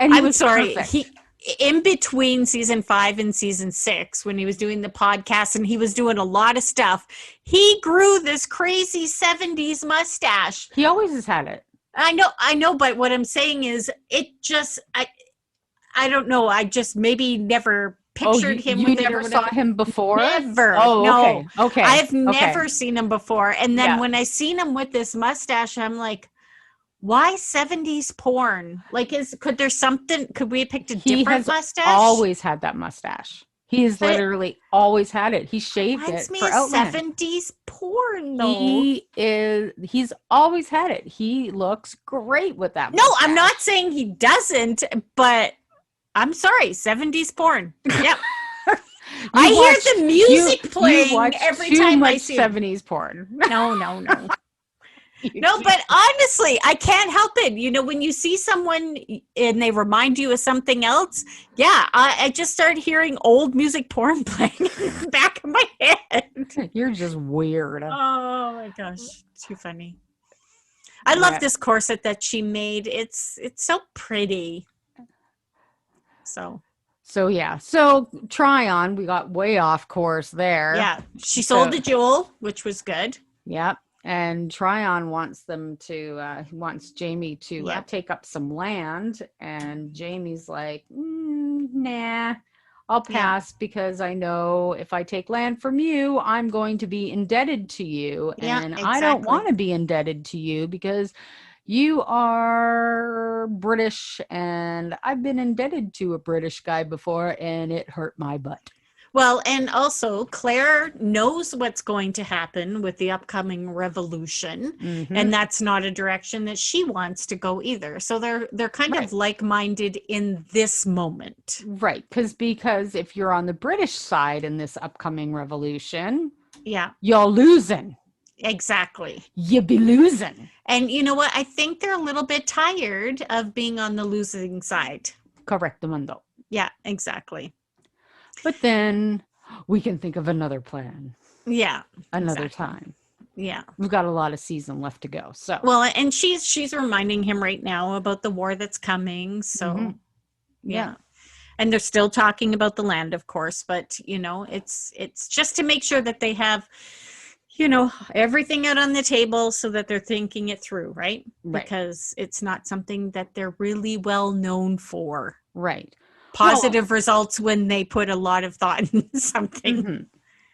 and I'm sorry, perfect. In between season 5 and season 6, when he was doing the podcast and he was doing a lot of stuff, he grew this crazy 70s mustache. He always has had it. I know, but what I'm saying is, it just, I don't know. I just maybe never pictured him. You never saw him before? Never. Oh, no. Okay. I've never seen him before. And then when I seen him with this mustache, I'm like, why 70s porn? Like, could we have picked a different mustache? He has always had that mustache. He's But literally always had it. He shaved reminds it me for of Outlander. 70s porn, though. He's always had it. He looks great with that No, I'm not mustache. saying he doesn't, but I'm sorry, 70s porn. Yep. I hear the music You playing watch every too time I much see him. 70s porn. No, no, no. You No, do. but honestly, I can't help it. You know, when you see someone and they remind you of something else, yeah, I just started hearing old music porn playing in the back of my head. You're just weird. Oh my gosh, too funny. I love Yeah. this corset that she made. It's so pretty. So So yeah. So try on. We got way off course there. yeah, she sold So the jewel, which was good. yep. And Tryon wants wants Jamie to Yep. take up some land, and Jamie's like, nah, I'll pass because I know if I take land from you, I'm going to be indebted to you, Yeah, and I don't exactly. want to be indebted to you because you are British, and I've been indebted to a British guy before, and it hurt my butt. Well, and also Claire knows what's going to happen with the upcoming revolution, and that's not a direction that she wants to go either. So they're kind of like-minded in this moment. Right, because if you're on the British side in this upcoming revolution, Yeah, you're losing. exactly. You be losing. And you know what? I think they're a little bit tired of being on the losing side. Correctamundo. Yeah, exactly. But then we can think of another plan. Yeah, Another exactly. time. Yeah. We've got a lot of season left to go. So well, and she's reminding him right now about the war that's coming. So yeah. And they're still talking about the land, of course, but you know, it's just to make sure that they have, you know, everything out on the table so that they're thinking it through, right? Because it's not something that they're really well known for. Right. Positive results when they put a lot of thought into something.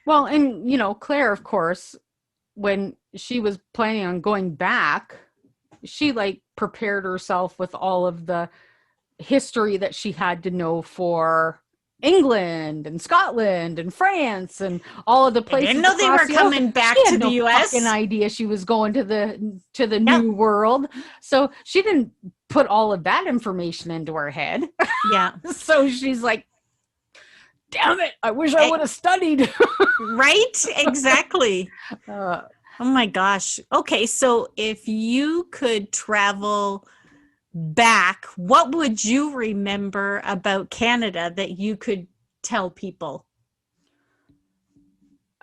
Well, and you know, Claire, of course, when she was planning on going back, she like prepared herself with all of the history that she had to know for England and Scotland and France and all of the places. I didn't know they were coming back to the US. Fucking idea she was going to the new world. So she didn't put all of that information into her head. Yeah. So she's like, damn it, I wish I would have studied. Right? Exactly. Oh my gosh. Okay, so if you could travel back, what would you remember about Canada that you could tell people?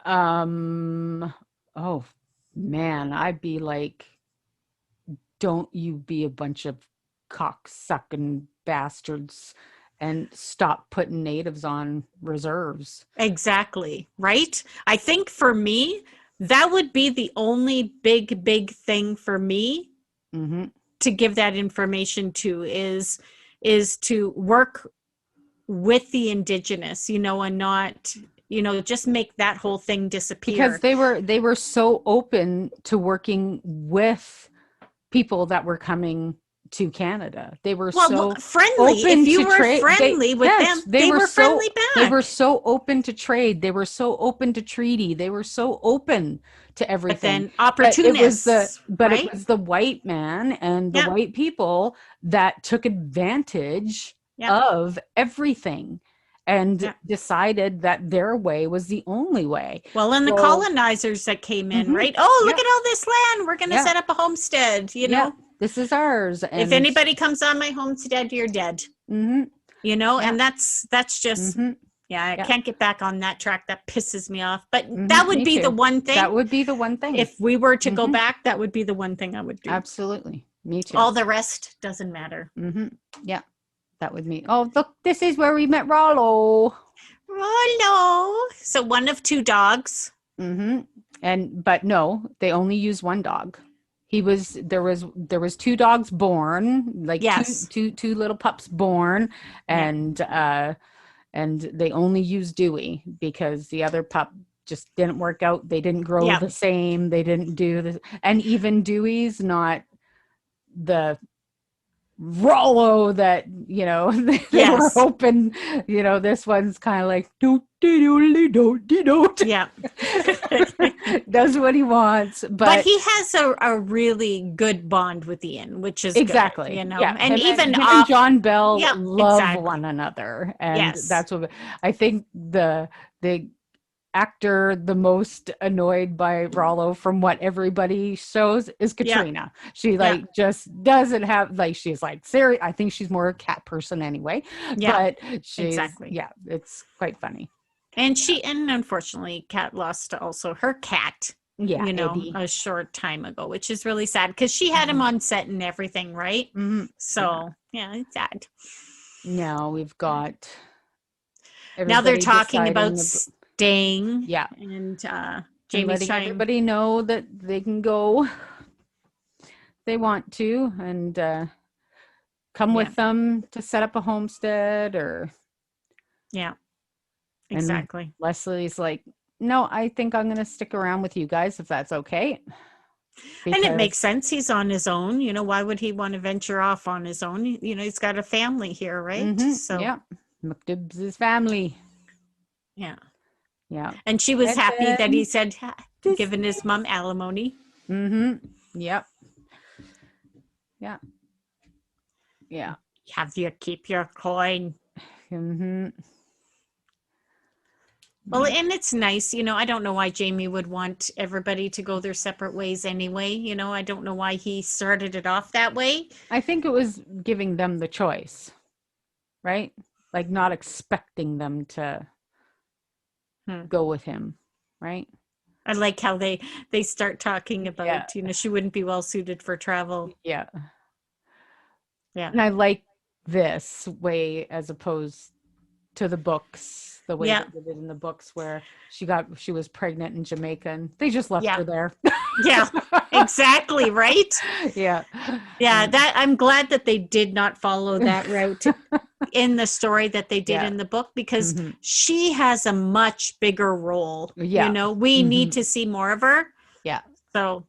Oh man, I'd be like, don't you be a bunch of cocksucking bastards and stop putting natives on reserves. Exactly. Right? I think for me, that would be the only big thing for me to give that information to is to work with the Indigenous, you know, and not, you know, just make that whole thing disappear. Because they were so open to working with people that were coming to Canada. They were so friendly. If you were friendly with them, they were friendly back. They were so open to trade. They were so open to treaty. They were so open to everything. But then opportunists. It was the white man and the white people that took advantage of everything and decided that their way was the only way. Well, and the colonizers that came in, right? Oh, look at all this land. We're going to set up a homestead, you know? This is ours. And if anybody comes on my homestead, you're dead. You know, and that's just, I can't get back on that track. That pisses me off. But that would be the one thing. That would be the one thing. If we were to go back, that would be the one thing I would do. Absolutely. Me too. All the rest doesn't matter. Yeah. That would mean, oh, look, this is where we met Rollo. So one of two dogs. But no, they only use one dog. There was two dogs born, like two little pups born, and they only used Dewey because the other pup just didn't work out. They didn't grow the same. They didn't do this, and even Dewey's not the Rollo that, they were Yes. hoping, this one's kind of like, do Yeah. does what he wants. But But he has a really good bond with Ian, which is good, exactly. Yeah. and even Him and off. John Bell Yeah, love exactly. one another. And Yes. that's what I think the actor the most annoyed by Rollo from what everybody shows is Yeah. Katrina. She Yeah. like just doesn't have like she's like serious. I think she's more a cat person anyway. Yeah. But Exactly. it's quite funny. And unfortunately, Kat lost also her cat, Yeah, Eddie. a short time ago, which is really sad because she had him on set and everything, right? Mm-hmm. So yeah, it's sad. Now we've got Now they're everybody talking about deciding staying, yeah, and and Jamie's letting trying. everybody know that they can go if they want to, and come Yeah, with them to set up a homestead. Or yeah, and exactly. Leslie's like, no, I think I'm going to stick around with you guys if that's okay. And it makes Because sense. He's on his own. Why would he want to venture off on his own? He's got a family here, right? So yeah, McDibbs' family. yeah. Yeah. And she was And happy that he then said, this. given his mom alimony. Yep. Yeah. Yeah. Have you keep your coin? Mm-hmm. Well, and it's nice, I don't know why Jamie would want everybody to go their separate ways anyway. I don't know why he started it off that way. I think it was giving them the choice, right? Like not expecting them to go with him, right? I like how they start talking Yeah. about, she wouldn't be well suited for travel. Yeah. Yeah. And I like this way as opposed to the books, the way Yeah. they did it in the books where she was pregnant in Jamaica and they just left Yeah. her there. Yeah. Exactly, right? Yeah. Yeah, that I'm glad that they did not follow that route in the story that they did in the book, because she has a much bigger role. Yeah. We need to see more of her. Yeah. So,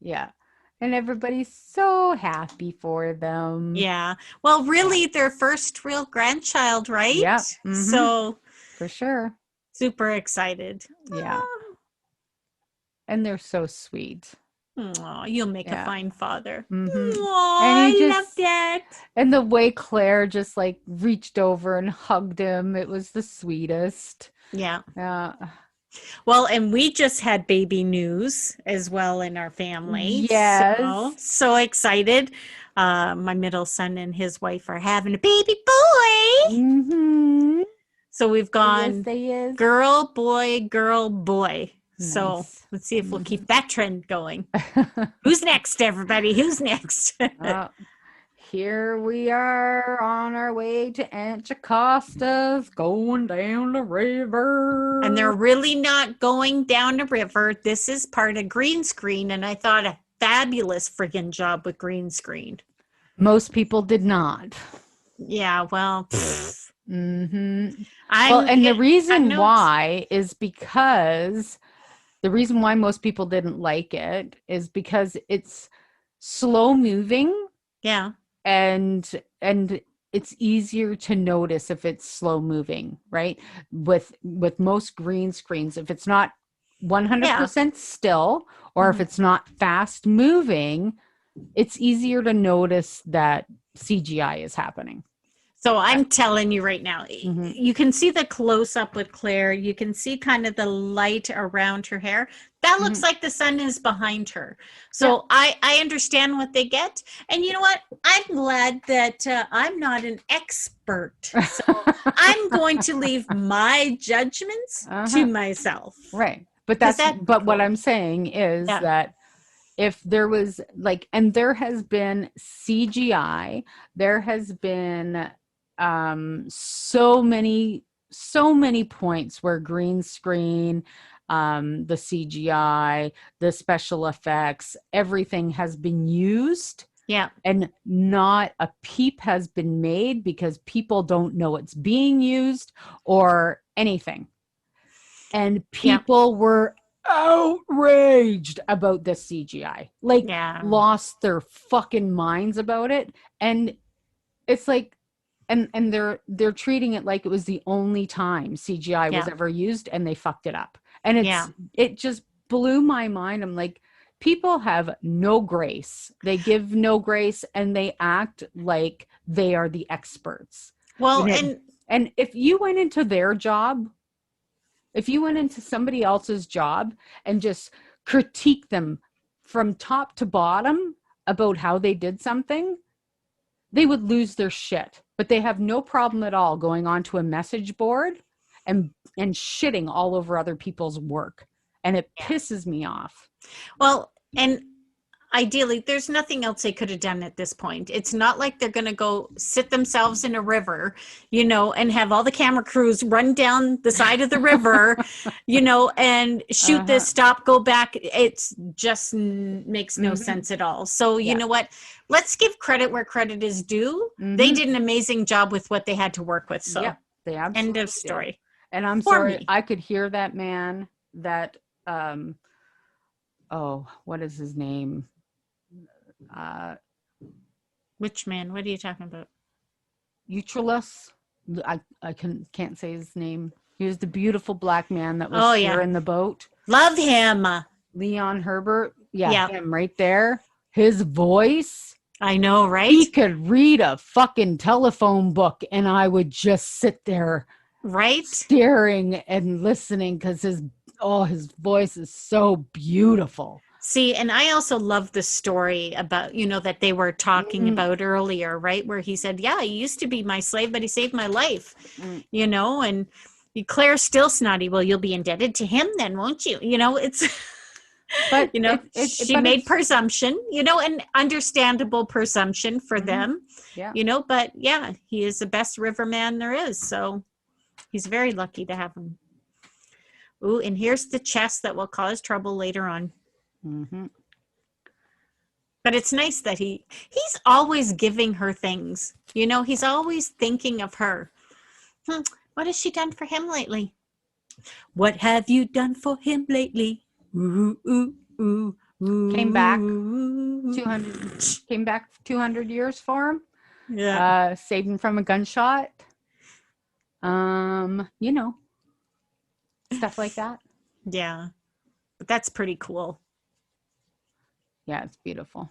yeah. And everybody's so happy for them. yeah. Well, really their first real grandchild, right? Yeah. So, for sure. super excited. Yeah. And they're so sweet. Oh, you'll make a fine father. Oh, I love that. And the way Claire just like reached over and hugged him, it was the sweetest. Yeah. Yeah. Well, and we just had baby news as well in our family. Yes. So excited. My middle son and his wife are having a baby boy. So we've gone girl, boy, girl, boy. Nice. So let's see if we'll keep that trend going. Who's next, everybody? Who's next? Here we are on our way to Aunt Jacosta's, going down the river. And they're really not going down the river. This is part of green screen, and I thought a fabulous friggin' job with green screen. Most people did not. Yeah, well. And the reason why is because the reason why most people didn't like it is because it's slow moving. Yeah. And it's easier to notice if it's slow moving, right? With most green screens, if it's not 100% still, or if it's not fast moving, it's easier to notice that CGI is happening. So I'm telling you right now, you can see the close up with Claire. You can see kind of the light around her hair. That looks like the sun is behind her. So I understand what they get. And you know what? I'm glad that I'm not an expert. So I'm going to leave my judgments to myself. Right. But but what I'm saying is that if there was and there has been CGI, there has been so many points where green screen, the CGI, the special effects, everything has been used. Yeah. And not a peep has been made because people don't know it's being used or anything. And people were outraged about the CGI. Lost their fucking minds about it. And it's like, and they're treating it like it was the only time CGI was Yeah. ever used, and they fucked it up. And Yeah. it just blew my mind. I'm like, people have no grace. They give no grace, and they act like they are the experts. Well, And if you went into their job, if you went into somebody else's job and just critique them from top to bottom about how they did something, they would lose their shit. But they have no problem at all going onto a message board and shitting all over other people's work. And it pisses me off. Well, and ideally, there's nothing else they could have done at this point. It's not like they're going to go sit themselves in a river, and have all the camera crews run down the side of the river, and shoot this, stop, go back. It's just makes no sense at all. So you know what? Let's give credit where credit is due. They did an amazing job with what they had to work with. So they absolutely end of story. Did. And I'm sorry, I could hear that man that, what is his name? Which man? What are you talking about? Eutrolus. I can't say his name. He was the beautiful black man that was here in the boat. Love him. Leon Herbert. Yeah, him right there. His voice. I know, right? He could read a fucking telephone book, and I would just sit there, right, staring and listening, because his voice is so beautiful. See, and I also love the story about, that they were talking about earlier, right? Where he said, yeah, he used to be my slave, but he saved my life, and Claire's still snotty. Well, you'll be indebted to him then, won't you? It's, but, she made presumption, an understandable presumption for them, but yeah, he is the best riverman there is. So he's very lucky to have him. Ooh, and here's the chest that will cause trouble later on. But it's nice that he's always giving her things. He's always thinking of her. What has she done for him lately? What have you done for him lately? Ooh, ooh, ooh, ooh. Came back 200 years for him. Yeah. Saved him from a gunshot. Stuff like that. Yeah. But that's pretty cool. Yeah, it's beautiful.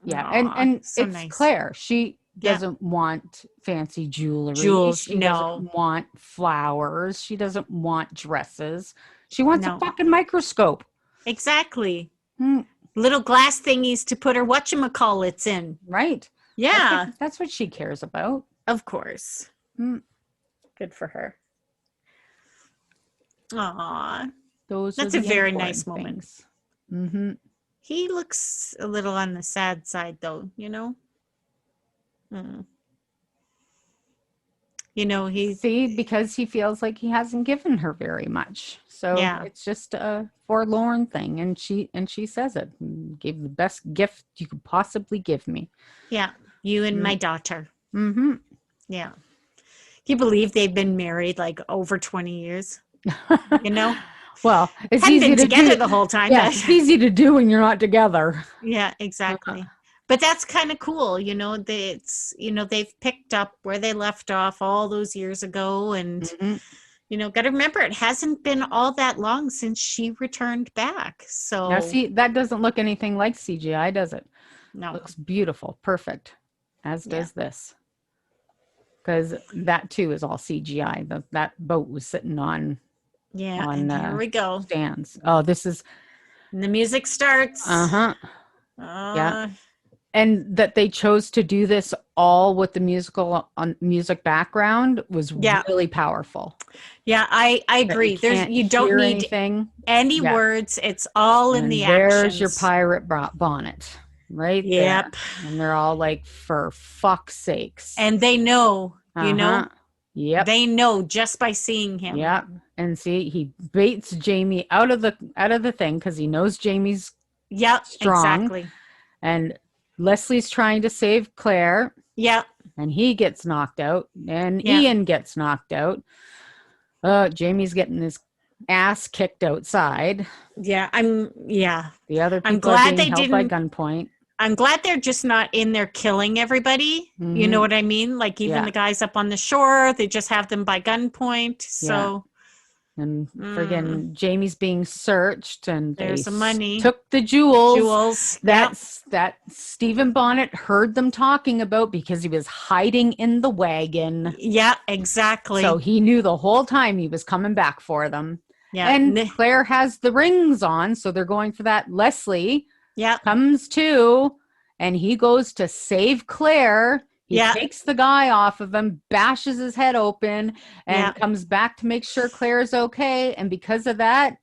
Yeah. And so it's nice. Claire. She doesn't want fancy jewelry. She doesn't want flowers. She doesn't want dresses. She wants a fucking microscope. Exactly. Little glass thingies to put her whatchamacallits in. Right. Yeah. That's what she cares about. Of course. Good for her. Aw. That's a very nice moment. He looks a little on the sad side, though, because he feels like he hasn't given her very much. So it's just a forlorn thing. And she says it. Gave the best gift you could possibly give me. Yeah. You and my daughter. Yeah. Can you believe they've been married like over 20 years? Well, it's hadn't easy been to together do. The whole time. Yeah, it's easy to do when you're not together. Yeah, exactly. But that's kind of cool, they've picked up where they left off all those years ago, and got to remember, it hasn't been all that long since she returned back. So now, see, that doesn't look anything like CGI, does it? No, it looks beautiful, perfect, as does this. Because that too is all CGI. That boat was sitting on. Yeah, and here we go. Stands. Oh, this is. And the music starts. Yeah. And that they chose to do this all with the music background was really powerful. Yeah, I agree. You don't need anything, any words. It's all in the actions. There's your pirate bonnet. Right. Yep. There. And they're all like, for fuck's sakes. And they know, Yep. They know just by seeing him. Yep. And see, he baits Jamie out of the thing because he knows Jamie's strong. Exactly. And Leslie's trying to save Claire. Yep. And he gets knocked out. And Ian gets knocked out. Jamie's getting his ass kicked outside. Yeah. The other people I'm glad are being held by gunpoint. I'm glad they're just not in there killing everybody. Mm-hmm. You know what I mean? Like even the guys up on the shore, they just have them by gunpoint. So and friggin' Jamie's being searched, and there's they the money. took the jewels. That Stephen Bonnet heard them talking about because he was hiding in the wagon. Yeah, exactly. So he knew the whole time he was coming back for them. Yeah. And Claire has the rings on, so they're going for that. Leslie comes too, and he goes to save Claire. He takes the guy off of him, bashes his head open, and comes back to make sure Claire's okay. And because of that,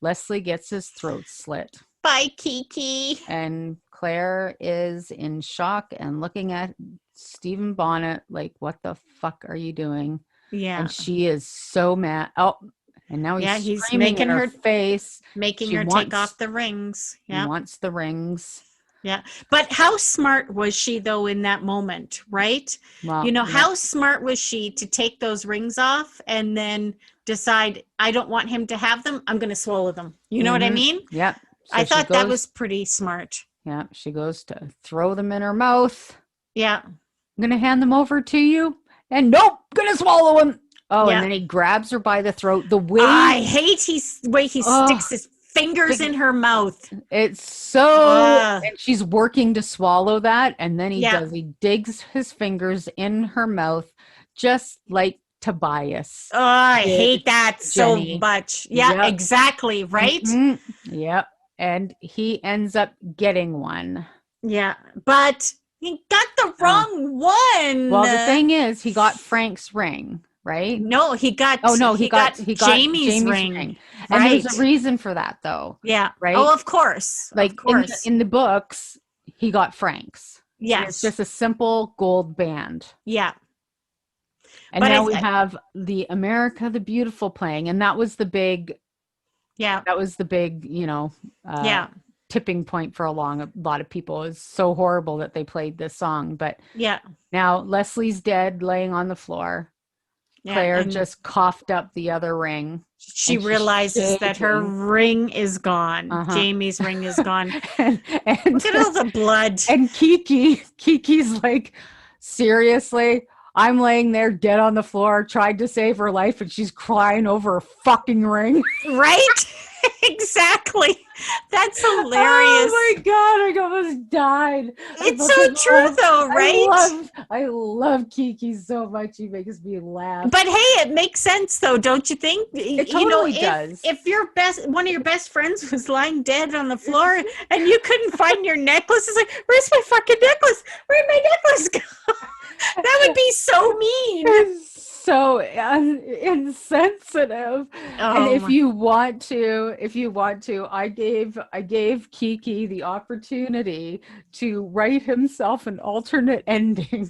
Leslie gets his throat slit. Bye, Kiki. And Claire is in shock and looking at Stephen Bonnet like, what the fuck are you doing? Yeah. And she is so mad. Oh, and now he's making her face. Making her take off the rings. Yeah. He wants the rings. Yeah. But how smart was she, though, in that moment, right? Well, how smart was she to take those rings off and then decide, I don't want him to have them. I'm going to swallow them. You know what I mean? Yeah. So I thought that was pretty smart. Yeah. She goes to throw them in her mouth. Yeah. I'm going to hand them over to you. And nope, going to swallow them. Oh, and then he grabs her by the throat. The way I hate the way he sticks his fingers in her mouth. It's so and she's working to swallow that, and then he digs his fingers in her mouth just like Tobias. Oh, I hate that so much. Yeah, exactly, right? Mm-hmm. Yep. And he ends up getting one. Yeah, but he got the wrong one. Well, the thing is, he got Frank's ring. Right? No, he got. He got Jamie's ring. And there's a reason for that, though. Yeah. Right. Oh, of course. Like in the books, he got Frank's. Yes. It's just a simple gold band. Yeah. And now we have the America the Beautiful playing, and that was the big. Yeah. That was the big, tipping point for a lot of people. It's so horrible that they played this song, but now Leslie's dead, laying on the floor. Claire just coughed up the other ring. She realizes that her ring is gone. Jamie's ring is gone. and look at all the blood. And Kiki's like, seriously? I'm laying there dead on the floor, tried to save her life, and she's crying over a fucking ring. Right? Exactly. That's hilarious. Oh my God, I almost died. It's so true though, right? I love Kiki so much. He makes me laugh. But hey, it makes sense though, don't you think? It totally does. If one of your best friends was lying dead on the floor and you couldn't find your necklace, it's like, where's my fucking necklace? Where'd my necklace go? That would be so mean. It's so insensitive. And if you want to, I gave Kiki the opportunity to write himself an alternate ending.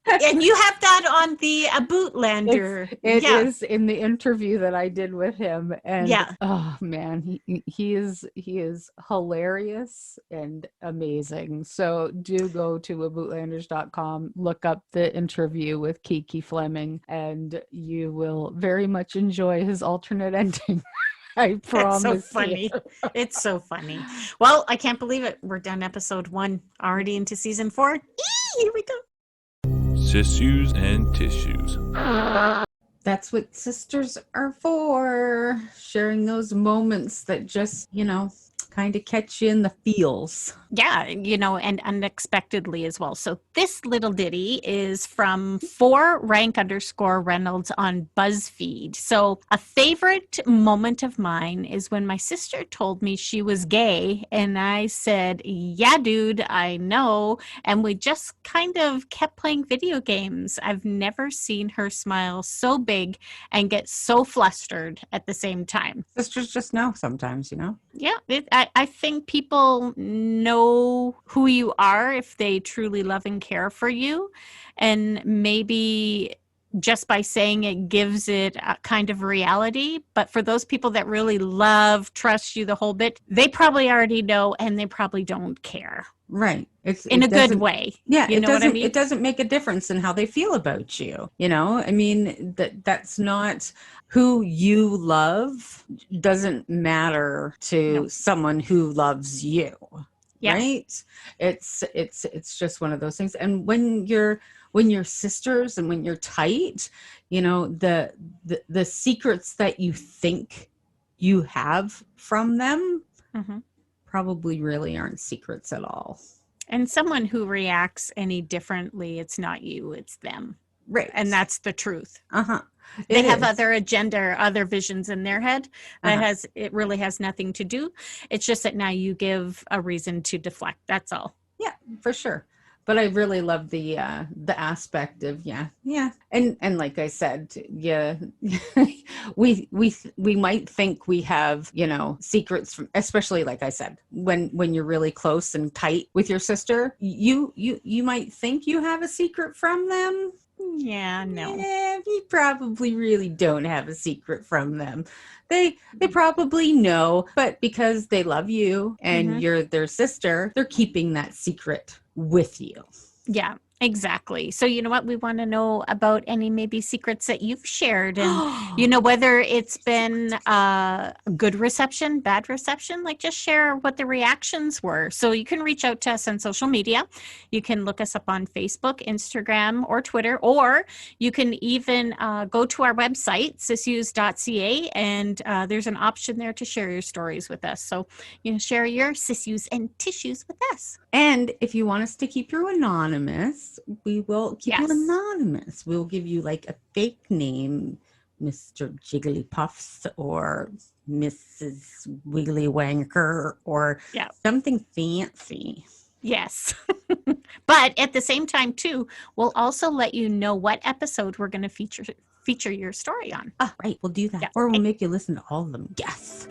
And you have that on the Outlander. It is in the interview that I did with him. And oh man, he is hilarious and amazing. So do go to abootlanders.com, look up the interview with Kiki Fleming, and you will very much enjoy his alternate ending. I promise. It's so funny. It's so funny. Well, I can't believe it. We're done episode 1, already into season 4. Here we go. Sissues and tissues. That's what sisters are for. Sharing those moments that just, kind of catch you in the feels. Yeah, and unexpectedly as well. So this little ditty is from 4rank_Reynolds on BuzzFeed. So a favorite moment of mine is when my sister told me she was gay, and I said, yeah, dude, I know. And we just kind of kept playing video games. I've never seen her smile so big and get so flustered at the same time. Sisters just know sometimes, Yeah, I think people know who you are if they truly love and care for you. And maybe just by saying it gives it a kind of reality. But for those people that really love, trust you the whole bit, they probably already know and they probably don't care. Right. It's in a good way. Yeah. You know what I mean? It doesn't make a difference in how they feel about you. You know, I mean, that's not who you love doesn't matter to someone who loves you. Yeah. Right. It's just one of those things. And when you're sisters and when you're tight, you know, the secrets that you think you have from them probably really aren't secrets at all. And someone who reacts any differently, it's not you, it's them. Right. And that's the truth. Uh-huh. They have other agenda or other visions in their head that it really has nothing to do. It's just that now you give a reason to deflect. That's all. Yeah, for sure. But I really love the aspect of and like I said, we might think we have, you know, secrets from, especially like I said, when you're really close and tight with your sister, you might think you have a secret from them. Yeah, no. You probably really don't have a secret from them. They probably know, but because they love you and you're their sister, they're keeping that secret with you. Yeah, exactly. So you know what? We want to know about any maybe secrets that you've shared, and you know, whether it's been good reception, bad reception, like just share what the reactions were. So you can reach out to us on social media. You can look us up on Facebook, Instagram, or Twitter, or you can even go to our website, sissues.ca, and there's an option there to share your stories with us. So you know, share your sissues and tissues with us. And if you want us to keep you anonymous, we will keep you anonymous. We'll give you like a fake name, Mr. Jigglypuffs or Mrs. Wiggly Wanker or something fancy. Yes. But at the same time, too, we'll also let you know what episode we're going to feature your story on. Oh, right. We'll do that. Yeah. Or we'll make you listen to all of them. Yes.